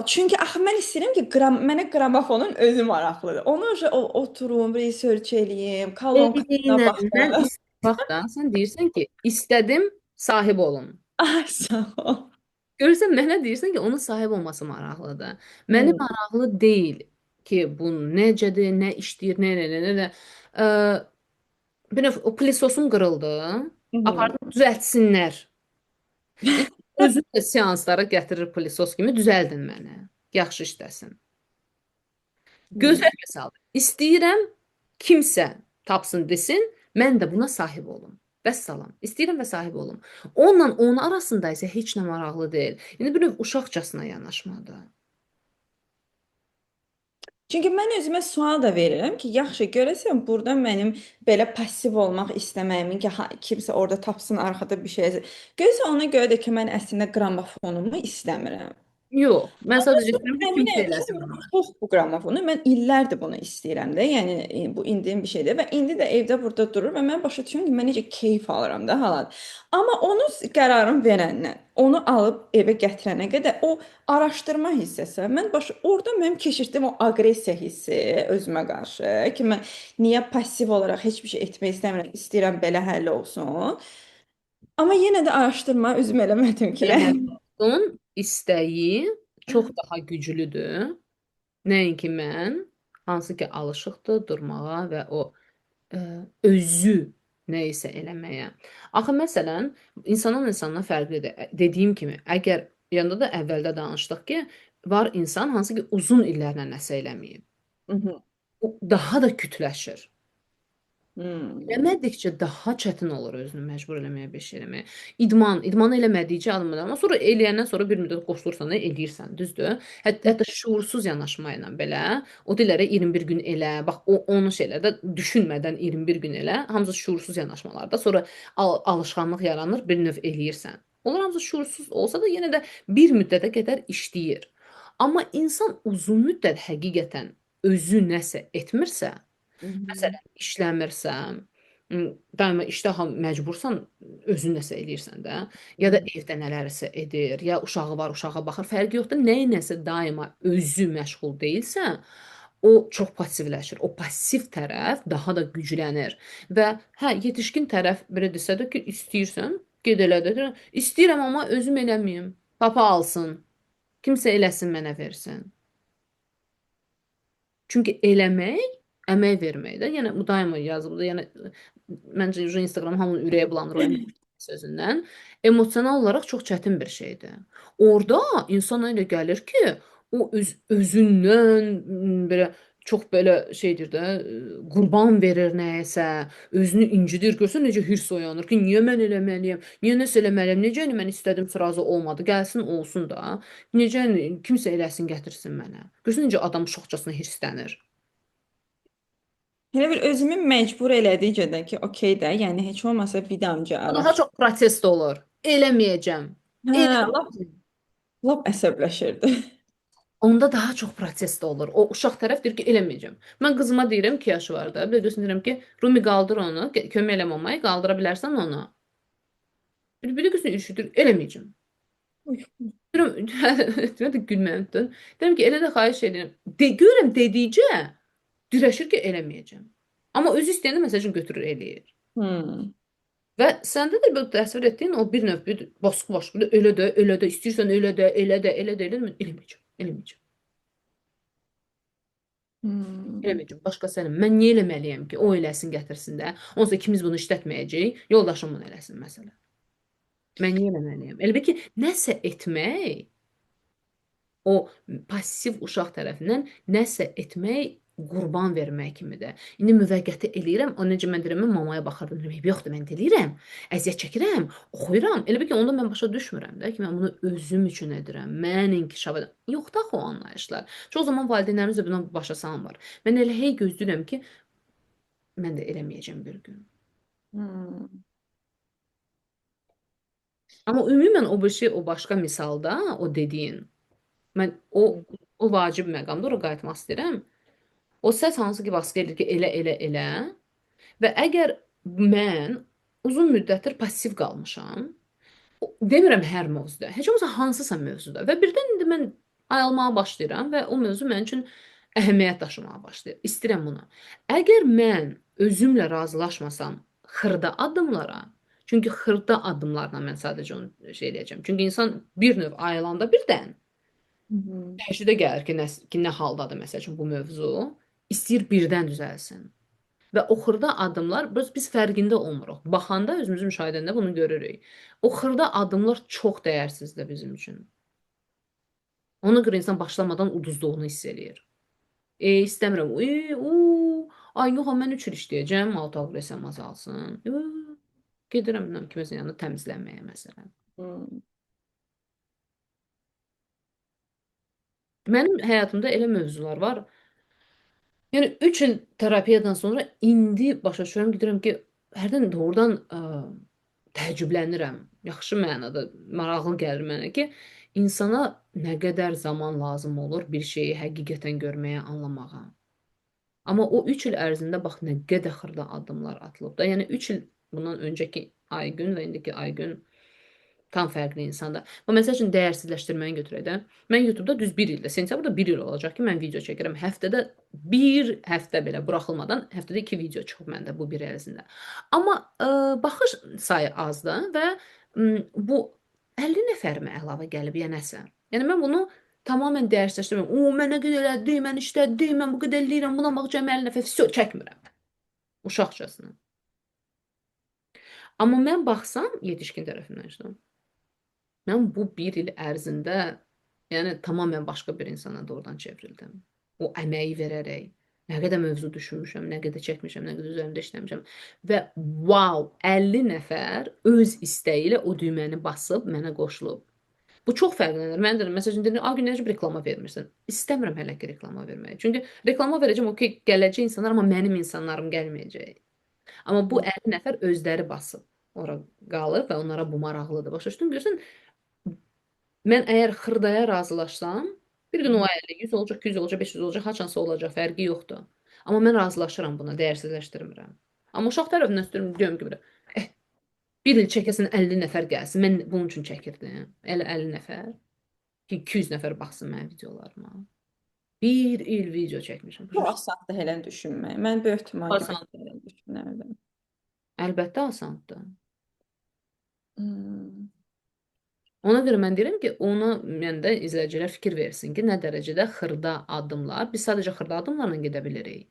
çünki axı mən istəyirəm ki, mənə qramofonun özü maraqlıdır. Onu oturum, research eləyim, kolonkasına Eynən mən baxım. bax da sən deyirsən ki, istədim sahib olum. Ay, sağ ol. Görürsən mənə deyirsən ki, onun sahib olması maraqlıdır. Məni Hmm. maraqlı deyil ki, bu necədir, nə işləyir, nə. Ə, bir növ o plisosum qırıldı. Hı hı. Apardım düzəltsinlər. Yəni özü də seanslara gətirir plisos kimi düzəldin məni. Yaxşı işləsin. Hmm. Gözəl misaldır. İstəyirəm kimsə tapsın desin, mən də buna sahib olum. Vəssalam. İstəyirəm və sahib olum. Onunla onun arasında isə heç nə maraqlı deyil. Yəni bir növ uşaqcasına yanaşmadır. Çünki mən özümə sual da verirəm ki, yaxşı, görəsən burada mənim belə passiv olmaq istəməyimin ki, kimsə orada tapsın arxada bir şey. Görəsən ona görə də ki, mən əslində qramofonumu istəmirəm. Yox, mən sadəcə istəyirəm ki, kimsə Əminəm ki, eləsin bunu mənə. çox bu qramofonu mən illərdir bunu istəyirəm də. Yəni bu indiyim bir şeydir və indi də evdə burada durur və mən başa düşürəm ki, mən necə keyf alıram da halat. Amma onu qərarın verəndən, onu alıb evə gətirənə qədər o araşdırma hissəsi, mən orada mənim keçirdiyim o aqressiya hissi özümə qarşı ki, mən niyə passiv olaraq heç bir şey etmək istəmirəm, istəyirəm belə həll olsun. Amma yenə də araşdırma üzüm eləmədim ki. Belə hər olsun, istəyi çox daha güclüdür. Nəinki mən, hansı ki alışıqdır durmağa və o ə, özü nə isə eləməyə. Axı məsələn, insandan insana fərqlidir. Dediyim kimi, əgər yanda da əvvəldə danışdıq ki, var insan hansı ki uzun illərlə nəsə eləməyib. Mhm. O daha da kütləşir. Hmm. Eləmədikcə daha çətin olur özünü məcbur eləməyə bir şey eləməyə. İdman eləmədikcə alınmır. Amma sonra eləyəndən sonra bir müddət qoşulursan da eləyirsən, düzdür? Hətta şuursuz yanaşma ilə belə o dillərə 21 gün elə, bax o onun şeylərdə düşünmədən 21 gün elə, hamısı şuursuz yanaşmalarda. Sonra alışqanlıq yaranır, bir növ eləyirsən. Onlar hamısı şuursuz olsa da yenə də bir müddətə qədər işləyir. Amma insan uzun müddət həqiqətən özü nəsə etmirsə, Mhm. məsələn, işləmirsən, daima işdə məcbursan, özün nəsə eləyirsən də, ya da Mhm. evdə nələrsə edir, ya uşağı var, uşağa baxır, fərqi yoxdur. Nəyə nəsə daima özü məşğul deyilsə, o çox passivləşir. O passiv tərəf daha da güclənir və hə, yetişkin tərəf belə desə də ki, istəyirsən, ged elə də. İstəyirəm amma özüm eləməyim. Papa alsın. Kimsə eləsin mənə versin. Çünki eləmək əmək verməkdir. Yəni bu daima yazılıdır. Yəni məncə Instagram hamının ürəyi bulanır o əmək sözündən. Emosional olaraq çox çətin bir şeydir. Orda insana elə gəlir ki, o özündən belə çox belə şeydir də, qurban verir nəyəsə, özünü incidir. Görsən necə hirs oyanır ki, niyə mən eləməliyəm? Niyə nəsə eləməliyəm? Necə yəni mən istədim sırazı olmadı? Gəlsin olsun da. Necə yəni kimsə eləsin gətirsin mənə. Görsən necə adam uşaqcasına hirslənir. Elə bir özümü məcbur elədikcə də ki, okey də, yəni heç olmasa bir damcı O daha araş. çox protest olur. Eləməyəcəm. Hə, lap, Eləməyəcəm. lap əsəbləşirdi. Onda daha çox protest olur. O uşaq tərəf deyir ki, eləməyəcəm. Mən qızıma deyirəm 2 yaşı var da. Bir də deyirəm ki, Rumi qaldır onu, kömək elə mamayı, qaldıra bilərsən onu. Bir qızın üşüdür, eləməyəcəm. Deyirəm, deyirəm də gülməyimdir. Deyirəm ki, elə də xahiş edirəm. Görürəm dedikcə dirəşir ki, eləməyəcəm. Amma özü istəyəndə məsajını götürür, eləyir. Hmm. Və səndə də belə təsvir etdiyin o bir növ bir baskı var. Bir də elə də, elə də istəyirsən elə də, elə də, elə də, elə də, mən eləməyəcəm, eləməyəcəm. Hmm. Eləməyəcəm, başqası eləmir. Mən niyə eləməliyəm ki, o eləsin, gətirsin də. Onsuz ikimiz bunu işlətməyəcəyik, yoldaşım bunu eləsin məsələn. Mən niyə eləməliyəm? Elə bil ki, nəsə etmək o passiv uşaq tərəfindən nəsə etmək qurban vermək kimidir. İndi müvəqqəti eləyirəm, o necə mən deyirəm, mən mamaya baxırdım, deyirəm, yoxdur, mən eləyirəm, əziyyət çəkirəm, oxuyuram. Elə bil ki, onda mən başa düşmürəm də ki, mən bunu özüm üçün edirəm, mən inkişaf edirəm. Yoxdur axı o anlayışlar. Çox zaman valideynlərimiz də buna başa salmır. Mən elə hey gözləyirəm ki, mən də eləməyəcəm bir gün. Hmm. Amma ümumən o bir şey, o başqa misalda, o dediyin, mən o vacib məqamda ora qayıtmaq istəyirəm. O səs hansı ki, baskı edir ki, elə, elə, elə. Və əgər mən uzun müddətdir passiv qalmışam, demirəm hər mövzuda, heç olmasa hansısa mövzuda və birdən indi mən ayılmağa başlayıram və o mövzu mənim üçün əhəmiyyət daşımağa başlayır. İstəyirəm bunu. Əgər mən özümlə razılaşmasam xırda addımlara, çünki xırda addımlarla mən sadəcə onu şey eləyəcəm. Çünki insan bir növ ayılanda birdən Hmm. təşvidə gəlir ki, nə haldadır məsəl üçün bu mövzu, istəyir birdən düzəlsin. Və o xırda addımlar biz fərqində olmuruq. Baxanda özümüzü müşahidə edəndə bunu görürük. O xırda addımlar çox dəyərsizdir bizim üçün. Ona görə insan başlamadan uduzduğunu hiss eləyir. İstəmirəm. Ay yox, mən 3 il işləyəcəm, alt aqressiyam azalsın. Gedirəm kiməsə yanına təmizlənməyə məsələn. Hmm. Mənim həyatımda elə mövzular var. Yəni 3 il terapiyadan sonra indi başa düşürəm, gedirəm ki, hərdən doğrudan təəccüblənirəm. Yaxşı mənada maraqlı gəlir mənə ki, insana nə qədər zaman lazım olur bir şeyi həqiqətən görməyə, anlamağa. Amma o 3 il ərzində bax nə qədər xırda addımlar atılıb da. Yəni 3 il bundan öncəki Aygün və indiki Aygün tam fərqli insandır. Amma məsəl üçün dəyərsizləşdirməni götürək də. Mən YouTube-da düz 1 ildə, sentyabrda 1 il olacaq ki, mən video çəkirəm. Həftədə bir həftə belə buraxılmadan həftədə 2 video çıxıb məndə bu 1 il ərzində. Amma baxış sayı azdır və bu 50 nəfərimə əlavə gəlib ya nəsə. Yəni mən bunu tamamilə dəyərsizləşdirmirəm. O mən nə qədər elədi, mən işlədi, mən bu qədər eləyirəm, buna bax cəmi 50 nəfər vəsə çəkmirəm. Uşaqcasına. Amma mən baxsam yetişkin tərəfindən işlədim. Mən bu 1 il ərzində, yəni tamamilə başqa bir insana doğrudan çevrildim. O əməyi verərək. Nə qədər mövzu düşünmüşəm, nə qədər çəkmişəm, nə qədər üzərimdə işləmişəm. Və wow, 50 nəfər öz istəyi ilə o düyməni basıb mənə qoşulub. Bu çox fərqlənir. Mən deyirəm, məsələn, deyirəm, "A, gün necə reklama vermirsən?" İstəmirəm hələ ki reklama verməyi. Çünki reklama verəcəm, okey, gələcək insanlar, amma mənim insanlarım gəlməyəcək. Amma bu 50 nəfər özləri basıb ora qalıb və onlara bu maraqlıdır. Başa düşdün? Görürsən, mən əgər xırdaya razılaşsam, bir gün o 50, 100 olacaq, 200 olacaq, 500 olacaq, haçansa olacaq, fərqi yoxdur. Amma mən razılaşıram buna, dəyərsizləşdirmirəm. Amma uşaq tərəfindən istəyirəm, deyirəm ki, bir il çəkəsən 50 nəfər gəlsin. Mən bunun üçün çəkirdim. Elə 50 nəfər ki, 200 nəfər baxsın mənim videolarıma. Bir il video çəkmişəm. Çox Başa düşdün? asandır elə düşünmək. Mən böyük ehtimal ki, mən Asan. də elə düşünərdim. Əlbəttə asandır. Hmm. Ona görə mən deyirəm ki, ona yəni də izləyicilər fikir versin ki, nə dərəcədə xırda addımlar, biz sadəcə xırda addımlarla gedə bilirik.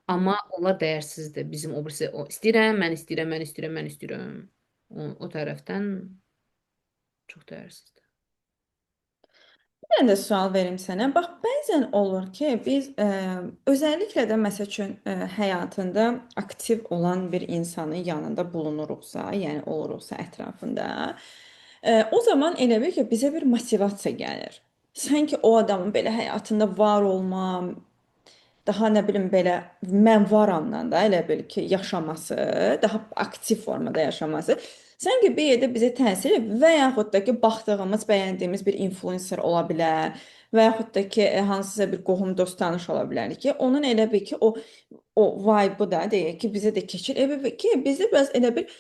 Amma onlar dəyərsizdir. Bizim o birisi o istəyirəm, mən istəyirəm, mən istəyirəm, mən istəyirəm. O tərəfdən çox dəyərsizdir. Mən də sual verim sənə. Bax, bəzən olur ki, biz özəlliklə də məsəl üçün həyatında aktiv olan bir insanın yanında bulunuruqsa, yəni oluruqsa ətrafında, o zaman elə bil ki, bizə bir motivasiya gəlir. Sanki o adamın belə həyatında var olmam, daha nə bilim belə mən varamdan da elə bil ki, yaşaması, daha aktiv formada yaşaması sanki bir yerdə bizə təsir edir və yaxud da ki, baxdığımız, bəyəndiyimiz bir influencer ola bilər və yaxud da ki, hansısa bir qohum, dost, tanış ola bilər ki, onun elə bil ki, o vibe-ı da deyək ki, bizə də keçir. Elə bil ki, bizdə biraz elə bir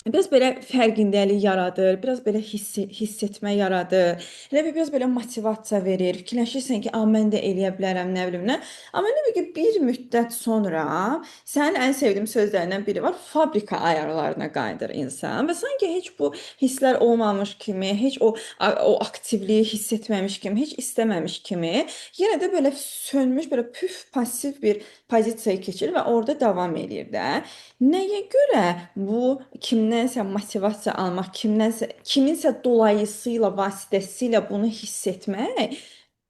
biraz belə fərqindəlik yaradır, biraz belə hiss etmə yaradır. Elə bir biraz belə motivasiya verir. Fikirləşirsən ki, "A, mən də eləyə bilərəm, nə bilim nə." Amma nə bil ki, bir müddət sonra sənin ən sevdiyim sözlərindən biri var, fabrika ayarlarına qayıdır insan və sanki heç bu hisslər olmamış kimi, heç o aktivliyi hiss etməmiş kimi, heç istəməmiş kimi, yenə də belə sönmüş, belə püf passiv bir pozisiyaya keçir və orada davam eləyir də. Nəyə görə bu kimdənsə motivasiya almaq, kiminsə dolayısıyla, vasitəsilə bunu hiss etmək,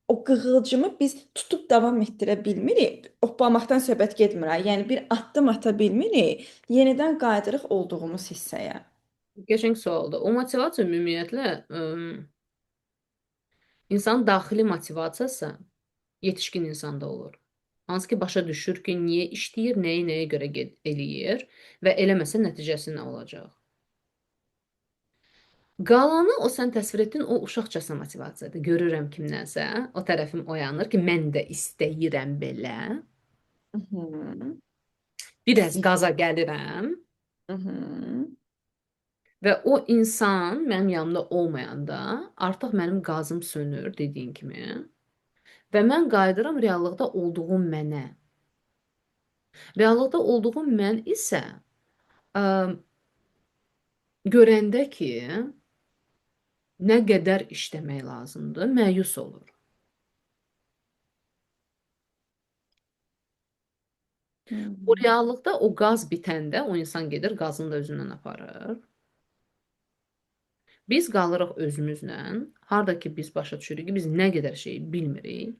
o qığılcımı biz tutub davam etdirə bilmirik. Hoplamaqdan söhbət getmir ha. Yəni bir addım ata bilmirik, yenidən qayıdırıq olduğumuz hissəyə. Qəşəng sualdır. O motivasiya ümumiyyətlə insanın daxili motivasiyası yetişkin insanda olur. Hansı ki başa düşür ki, niyə işləyir, nəyi nəyə görə eləyir və eləməsə nəticəsi nə olacaq. Qalanı o sən təsvir etdin, o uşaqcasına motivasiyadır. Görürəm kimdənsə, o tərəfim oyanır ki, mən də istəyirəm belə. Mhm. Biraz qaza gəlirəm Mhm. və o insan mənim yanımda olmayanda artıq mənim qazım sönür, dediyin kimi. Və mən qayıdıram reallıqda olduğum mənə. Reallıqda olduğum mən isə ə, görəndə ki, nə qədər işləmək lazımdır, məyus olur. O Mhm. reallıqda o qaz bitəndə o insan gedir, qazını da özündən aparır. Biz qalırıq özümüzlə, harda ki biz başa düşürük ki, biz nə qədər şeyi bilmirik,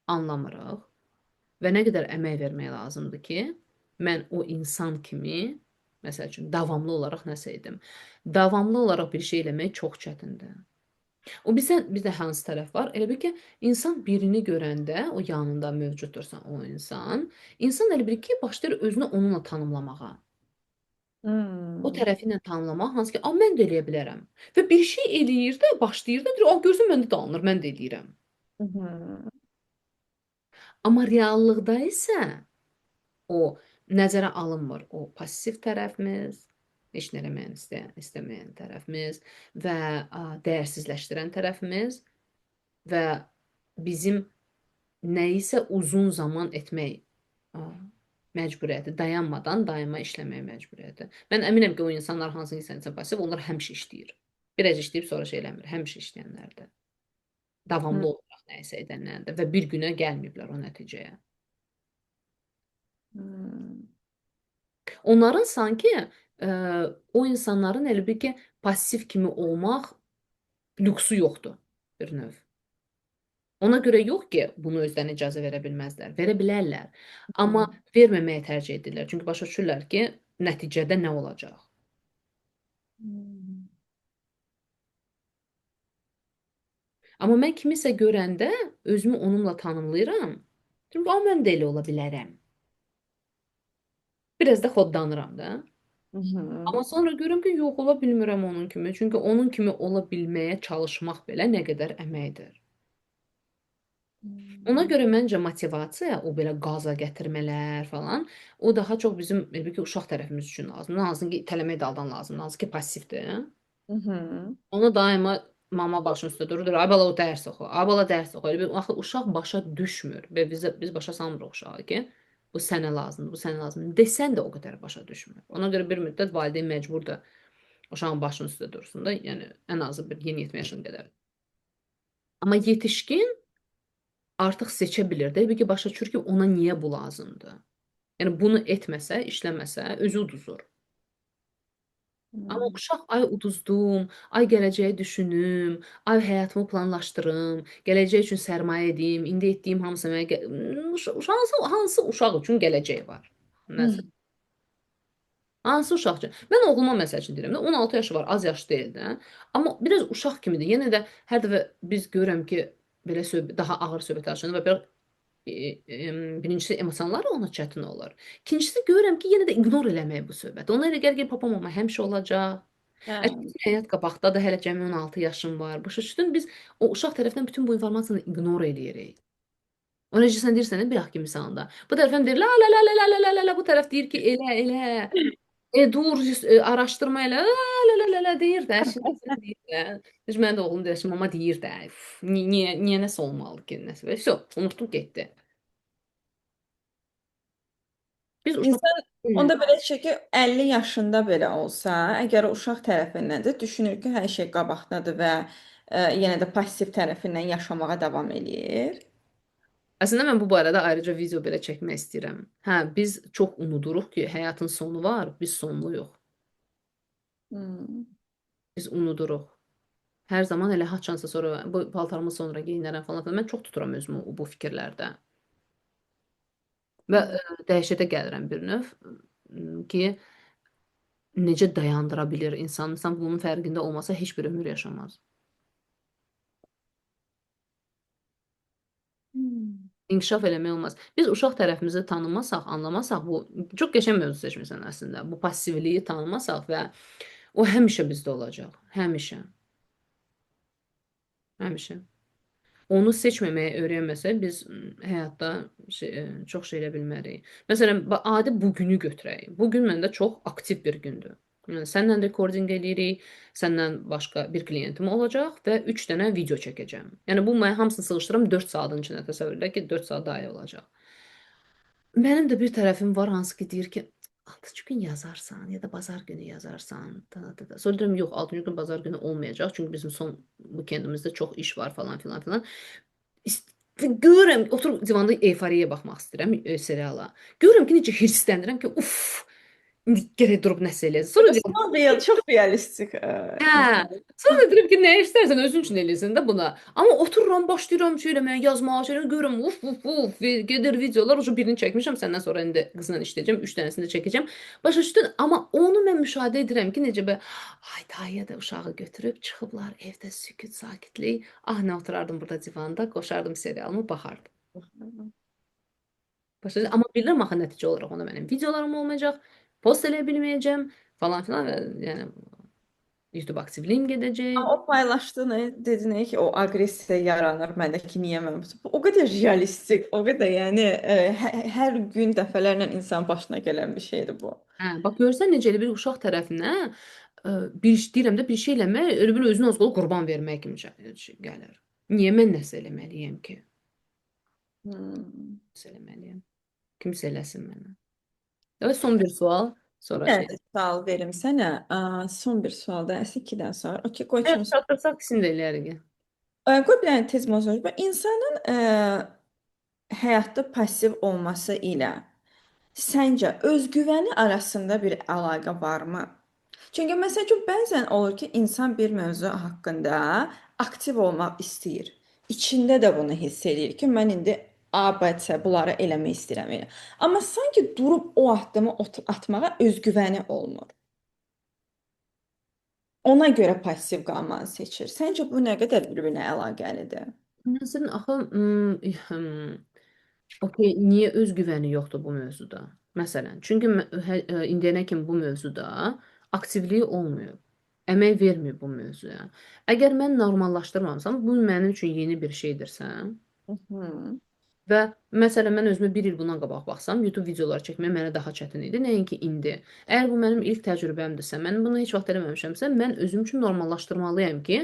anlamırıq və nə qədər əmək vermək lazımdır ki, mən o insan kimi, məsəl üçün, davamlı olaraq nəsə edim. Davamlı olaraq bir şey eləmək çox çətindir. O bizdə hansı tərəf var? Elə bil ki, insan birini görəndə, o yanında mövcuddursa o insan elə bil ki, başlayır özünü onunla tanımlamağa. O Hmm. tərəfi ilə tanımlamaq, hansı ki, mən də eləyə bilərəm. Və bir şey eləyir də, başlayır da, deyir, görsün məndə də alınır, mən də eləyirəm. Mhm. Amma reallıqda isə o nəzərə alınmır. O passiv tərəfimiz, heç nə eləməyən istəməyən tərəfimiz və dəyərsizləşdirən tərəfimiz və bizim nəyisə uzun zaman etmək ə, məcburiyyəti, dayanmadan daima işləməyə məcburiyyəti. Mən əminəm ki, o insanlar hansı insansa pasiv, onlar həmişə işləyir. Biraz işləyib sonra şey eləmir, həmişə işləyənlərdir. Davamlı olaraq nəyisə edənlərdir və bir günə gəlməyiblər o nəticəyə. Hmm. Onların sanki o insanların elə bir ki, pasiv kimi olmaq lüksu yoxdur bir növ. Ona görə yox ki, bunu özlərinə icazə verə bilməzlər. Verə bilərlər. Amma verməməyi tərcih edirlər. Çünki başa düşürlər ki, nəticədə nə olacaq. Hmm. Amma mən kimisə görəndə özümü onunla tanımlayıram. Çünki mən də elə ola bilərəm. Biraz da xoddanıram da. Amma Mhm. sonra görürəm ki, yox, ola bilmirəm onun kimi. Çünki onun kimi ola bilməyə çalışmaq belə nə qədər əməkdir. Ona Hmm. görə məncə motivasiya, o belə qaza gətirmələr falan, o daha çox bizim elə bil ki, uşaq tərəfimiz üçün lazımdır. Hansı ki, itələmək daldan lazımdır, hansı ki, passivdir. Mhm. Onu daima mama başının üstə durur. Ay bala o dərs oxu. Ay bala dərs oxu. Elə bir axı uşaq başa düşmür və biz başa salmırıq uşağı ki, bu sənə lazımdır, bu sənə lazımdır. Desən də o qədər başa düşmür. Ona görə bir müddət valideyn məcburdur uşağın başının üstə dursun da, yəni ən azı bir yeniyetmə yaşına qədər. Amma yetişkin artıq seçə bilir də, bir ki, başa düşür ki, ona niyə bu lazımdır. Yəni bunu etməsə, işləməsə, özü uduzur. Amma Hmm. uşaq ay uduzdum, ay gələcəyi düşünüm, ay həyatımı planlaşdırım, gələcək üçün sərmayə edeyim, indi etdiyim hamısı mənə hansı uşaq üçün gələcəyi var? Məsələn, hansı uşaq üçün? Mən oğluma məsəl üçün deyirəm də, 16 yaşı var, az yaşlı deyil də. Amma biraz uşaq kimidir. Yenə də hər dəfə biz görürəm ki, belə daha ağır söhbət açılır və belə birincisi emosionlarla ona çətin olur. İkincisi görürəm ki, yenə də ignor eləmək bu söhbəti. Ona elə gəlir ki, papam mama həmişə olacaq. Hə. Həyat qabaqdadır, hələ cəmi 16 yaşım var. Başa düşdün? Biz o uşaq tərəfindən bütün bu informasiyanı ignor eləyirik. Ona necə sən deyirsən, bir ax kimi salanda. Bu tərəfdən deyir, la la la la la la la la, bu tərəf deyir ki, elə, elə. Dur, araşdırma elə, deyir də, şimdi deyir də. Düz mənim də oğlum deyir, mama deyir də, "Uf, niyə nəsə olmalı ki, nəsə. Vəsə, unutdum getdi. Biz uşaq. İnsan Hı. onda belə düşür ki, 50 yaşında belə olsa, əgər o uşaq tərəfindəndir, düşünür ki, hər şey qabaqdadır və yenə də passiv tərəfindən yaşamağa davam eləyir. Əslində mən bu barədə ayrıca video belə çəkmək istəyirəm. Hə, biz çox unuduruq ki, həyatın sonu var, biz sonluyuq. Hmm. Biz unuduruq. Hər zaman elə haçansa sonra bu paltarımı sonra geyinərəm falan filan. Mən çox tuturam özümü bu fikirlərdə. Və dəhşətə gəlirəm bir növ ki, necə dayandıra bilir insan. İnsan bunun fərqində olmasa heç bir ömür yaşamaz. Hmm. İnkişaf eləmək olmaz. Biz uşaq tərəfimizi tanımasaq, anlamasaq, bu çox qəşəng mövzu seçmisən əslində. Bu passivliyi tanımasaq və o həmişə bizdə olacaq. Həmişə. Həmişə. Onu seçməməyə öyrənməsək biz həyatda çox şey edə bilmərik. Məsələn, adi bu günü götürək. Bu gün məndə çox aktiv bir gündür. Yəni səndən rekordinq eləyirik, səndən başqa bir klientim olacaq və 3 dənə video çəkəcəm. Yəni bu mən hamısını sığışdıram 4 saatın içində təsəvvür elə ki, 4 saat daha iyi olacaq. Mənim də bir tərəfim var hansı ki deyir ki, 6-cı gün yazarsan ya da bazar günü yazarsan. Da. Sonra deyirəm yox, 6-cı gün bazar günü olmayacaq. Çünki bizim son weekendimizdə çox iş var falan filan filan. Görürəm, oturub divanda eyfariyaya baxmaq istəyirəm seriala. Görürəm ki, necə hirslənirəm ki, uf, indi gərək durub nəsə eləyəsən. Sonra deyirəm, Son real, çox realistik hə. insan. Sonra deyirəm ki, nə istərsən özün üçün eləyəsən də buna. Amma otururam, başlayıram şey eləməyə, yazmağa, şey eləməyə, görürəm, uf, gedir videolar, ucu birini çəkmişəm, səndən sonra indi qızla işləyəcəm, 3 dənəsini də çəkəcəm. Başa düşdün? Amma onu mən müşahidə edirəm ki, necə ay dayıya da uşağı götürüb çıxıblar evdə sükut, sakitlik. Ah, nə oturardım burada divanda, qoşardım serialımı, baxardım. Başa düşdün? Amma bilirəm axı nəticə olaraq ona mənim videolarım olmayacaq, post eləyə bilməyəcəm falan filan və yəni YouTube aktivliyim gedəcək. Amma o paylaşdığını dedin ki, o aqressiya yaranır məndə ki, niyə mən o qədər realistik, o qədər yəni hər gün dəfələrlə insan başına gələn bir şeydir bu. Hə, bax görsən necə elə bir uşaq tərəfindən bir iş deyirəm də bir şey eləmək, elə bir özünü az qala qurban vermək kimi gəlir. Niyə mən nəsə eləməliyəm ki? Hmm. Nəsə eləməliyəm. Kimsə eləsin mənə. Və son bir sual, Bir sonra dənə şey. də sual verim sənə. Son bir sualda əslində 2-dən sonra. Okey, qoy Evet, üçün. çatdırsak ikisini də eləyərik. Qoy bir dənə tez məzmun. İnsanın həyatda passiv olması ilə səncə özgüvəni arasında bir əlaqə varmı? Çünki məsəl üçün bəzən olur ki, insan bir mövzu haqqında aktiv olmaq istəyir. İçində də bunu hiss edir ki, mən indi ABC bunları eləmək istəyirəm. Amma sanki durub o addımı atmağa özgüvəni olmur. Ona görə passiv qalmanı seçir. Səncə bu nə qədər bir-birinə əlaqəlidir? Məsələn, axı okey, niyə özgüvəni yoxdur bu mövzuda? Məsələn, çünki indiyənə kimi bu mövzuda aktivliyi olmuyor. Əmək vermir bu mövzuya. Əgər mən normallaşdırmamsam, bu mənim üçün yeni bir şeydirsə Mhm. və məsələn mən özümə bir il bundan qabaq baxsam, YouTube videoları çəkmək mənə daha çətin idi, nəinki indi. Əgər bu mənim ilk təcrübəmdirsə, mən bunu heç vaxt eləməmişəmsə, mən özüm üçün normallaşdırmalıyam ki,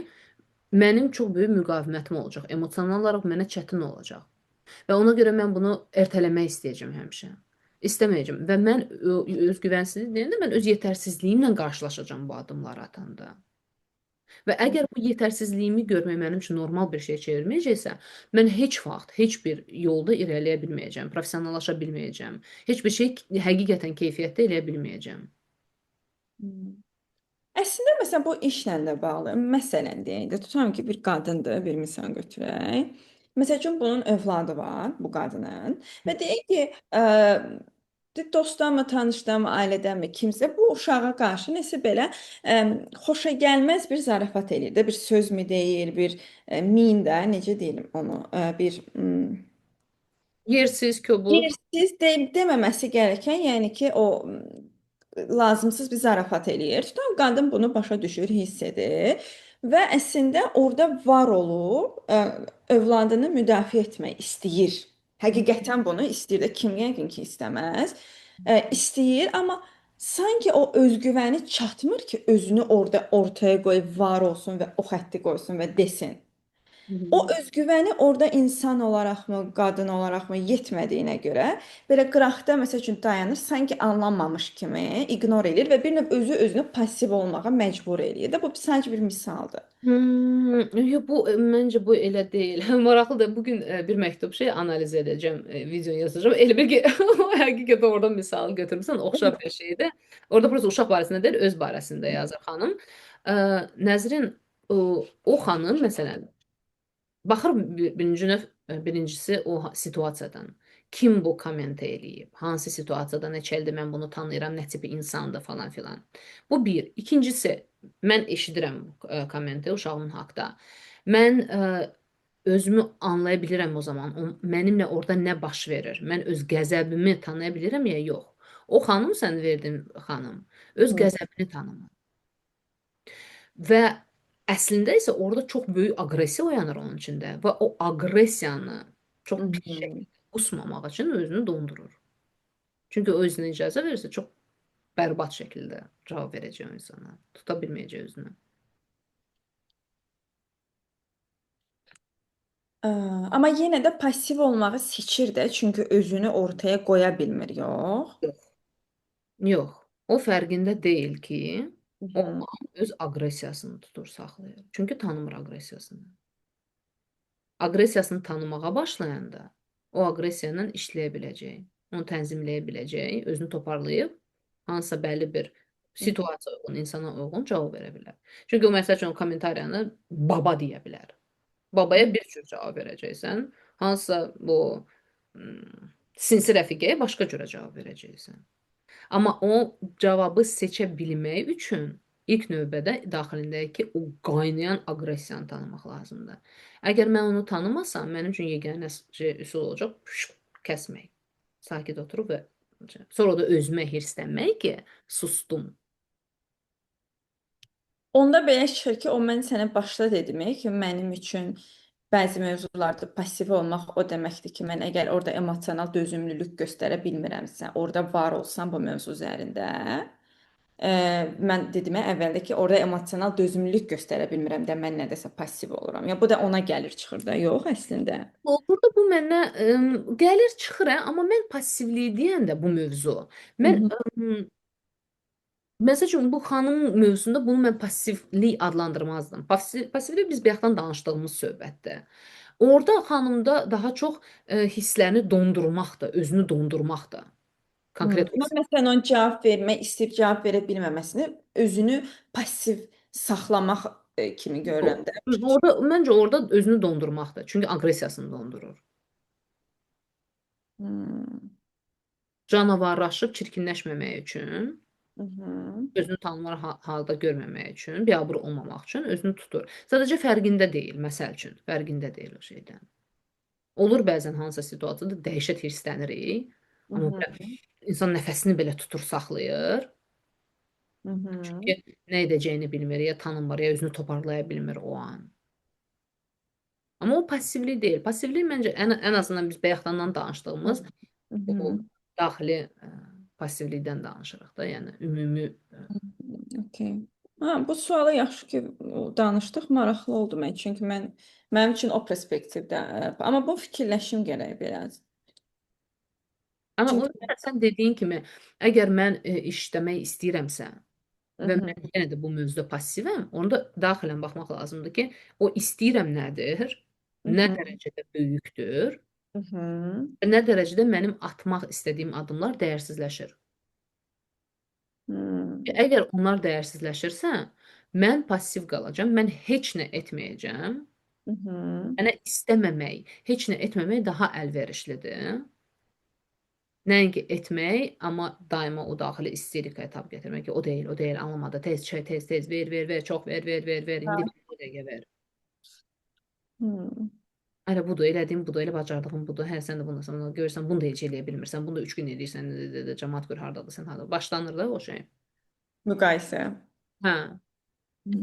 mənim çox böyük müqavimətim olacaq. Emosional olaraq mənə çətin olacaq. Və ona görə mən bunu ertələmək istəyəcəm həmişə. İstəməyəcəm və mən özgüvənsizlik deyəndə mən öz yetərsizliyimlə qarşılaşacağam bu addımları atanda. Və əgər bu yetərsizliyimi görmək mənim üçün normal bir şey çevirməyəcəksə, mən heç vaxt heç bir yolda irəliləyə bilməyəcəm, professionallaşa bilməyəcəm. Heç bir şey həqiqətən keyfiyyətdə eləyə bilməyəcəm. Hmm. Əslində məsələn bu işlə də bağlı. Məsələn deyək də tutam ki, bir qadındır, bir misal götürək. Məsəl üçün bunun övladı var, bu qadının və deyək ki, dostdanmı, tanışdanmı, ailədənmi kimsə bu uşağa qarşı nəsə belə xoşagəlməz bir zarafat eləyir də, bir söz mü deyir, bir min də necə deyim onu, bir Yersiz, kobud. yersiz deməməsi gərəkən, yəni ki, o lazımsız bir zarafat eləyir. Tutan qadın bunu başa düşür, hiss edir və əslində orada var olub övladını müdafiə etmək istəyir. Həqiqətən bunu istəyir də kim yəqin ki istəməz. İstəyir, amma sanki o özgüvəni çatmır ki, özünü orada ortaya qoyub var olsun və o xətti qoysun və desin. Hı O hı. özgüvəni orada insan olaraqmı, qadın olaraqmı yetmədiyinə görə belə qıraqda məsəl üçün dayanır, sanki anlamamış kimi iqnor eləyir və bir növ özü özünü passiv olmağa məcbur eləyir də. Bu sanki bir misaldır. Yo, bu məncə bu elə deyil. Maraqlıdır. Bugün bir məktub şey analiz edəcəm, video yazacağım. Elə bil ki, həqiqətən oradan misal götürmüsən, oxşar bir şeydir. Orada prosta uşaq barəsində deyil, öz barəsində yazır xanım. Ə, Nəzrin o xanım məsələn baxır birinci növ birincisi o situasiyadan. Kim bu komment eləyib? Hansı situasiyada neçə ildir mən bunu tanıyıram, nə tipi insandır falan filan. Bu bir. İkincisi, mən eşidirəm kommenti uşağımın haqqda. Mən özümü anlaya bilirəm o zaman. Mənimlə orada nə baş verir? Mən öz qəzəbimi tanıya bilirəm ya yox. O xanım sən verdin xanım, öz Hı qəzəbini tanımır. Və əslində isə orada çox böyük aqressiya oyanır onun içində və o aqressiyanı çox pis hı. şəkildə qusmamaq üçün özünü dondurur. Çünki o özünə icazə verirsə çox bərbad şəkildə cavab verəcək o insana. Tuta bilməyəcək özünü. Ə, Amma yenə də passiv olmağı seçir də, çünki özünü ortaya qoya bilmir, yox? Yox. Yox. O fərqində deyil ki, Hı o hı. öz aqressiyasını tutur, saxlayır. Çünki tanımır aqressiyasını. Aqressiyasını tanımağa başlayanda o aqressiya ilə işləyə biləcək, onu tənzimləyə biləcək, özünü toparlayıb hansısa bəlli bir situasiyaya uyğun, insana uyğun cavab verə bilər. Çünki o məsəl üçün kommentariyanı baba deyə bilər. Babaya bir cür cavab verəcəksən, hansısa bu sinsi rəfiqəyə başqa cürə cavab verəcəksən. Amma o cavabı seçə bilmək üçün ilk növbədə daxilindəki o qaynayan aqressiyanı tanımaq lazımdır. Əgər mən onu tanımasam, mənim üçün yeganə üsul olacaq kəsmək. Sakit oturub və sonra da özümə hirslənmək ki, sustum. Onda belə çıxır ki, o mən sənə başda dedim ki, mənim üçün bəzi mövzularda passiv olmaq o deməkdir ki, mən əgər orada emosional dözümlülük göstərə bilmirəmsə, orada var olsam bu mövzu üzərində, e, mən dedim əvvəldə ki, orada emosional dözümlülük göstərə bilmirəm də mən nədəsə passiv oluram. Ya bu da ona gəlir çıxır da, yox əslində. Burada bu mənə gəlir çıxır, amma mən passivliyi deyəndə bu mövzu, Hı mən hı. məsəl üçün bu xanım mövzusunda bunu mən passivlik adlandırmazdım. Passivlik biz bayaqdan danışdığımız söhbətdir. Orada xanımda daha çox hisslərini dondurmaqdır, özünü dondurmaqdır. Hı. Konkret o Mən məsələn onun cavab vermək istəyib cavab verə bilməməsini özünü passiv saxlamaq kimi yox. görürəm də. Orada məncə orada özünü dondurmaqdır. Çünki aqressiyasını dondurur. Hı. Canavarlaşıb çirkinləşməmək üçün, Hı hı. özünü tanınır halda görməmək üçün, biabır olmamaq üçün özünü tutur. Sadəcə fərqində deyil, məsəl üçün, fərqində deyil o şeydən. Olur bəzən hansısa situasiyada dəhşət hirslənirik, Hı amma hı. belə insan nəfəsini belə tutur, saxlayır. Hı hı. Çünki nə edəcəyini bilmir, ya tanımır, ya özünü toparlaya bilmir o an. Amma o passivlik deyil. Passivlik məncə ən azından biz bayaqdan Hı danışdığımız o hı. daxili passivlikdən danışırıq da, yəni ümumi Okay. Ha, bu suala yaxşı ki danışdıq, maraqlı oldu mən. Çünki mənim üçün o perspektivdə, amma bu fikirləşim gərək biraz. amma Çünki o sən dediyin kimi, əgər mən işləmək istəyirəmsə hı və hı. mən yenə də bu mövzuda passivəm, onda daxilən baxmaq lazımdır ki, o istəyirəm nədir? Hı Nə hı. dərəcədə böyükdür? Hı hı. Və nə dərəcədə mənim atmaq istədiyim addımlar dəyərsizləşir? Hı Əgər onlar dəyərsizləşirsə, mən passiv qalacağam, mən heç nə etməyəcəm. hı. Mənə istəməmək, heç nə etməmək daha əlverişlidir. Nəinki etmək, amma daima o daxili isterikaya tab gətirmək ki, o deyil, o deyil, anlamadı. Tez, tez, tez, ver, ver, ver, çox ver, ver, ver, ver. İndi bir dəqiqə ver. Hı. Hələ budur, elədiyim budur, elə bacardığım budur. Hə, sən də bundasan, görürsən, bunu da heç eləyə bilmirsən. Bunu da 3 gün eləyirsən, cəmaət gör hardadır, sən harda. Başlanır da o şey. Müqayisə. Hə. Hı.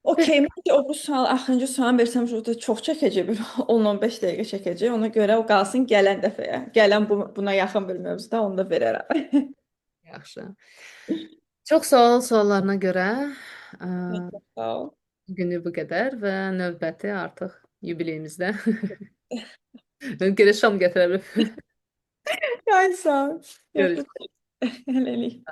Okey, məncə o bu sual, axırıncı sual versəm burada çox çəkəcək, bir 10-15 dəqiqə çəkəcək. Ona görə o qalsın gələn dəfəyə. Gələn buna yaxın bir mövzuda onu da verərəm. Yaxşı. Çox sağ ol suallarına görə. Ə, Sağ ol. Günü bu qədər və növbəti artıq yubileyimizdə gedib şam gətirə bilərik. Ay sağ ol. Görüşürüz. Yaxşı. Hələlik.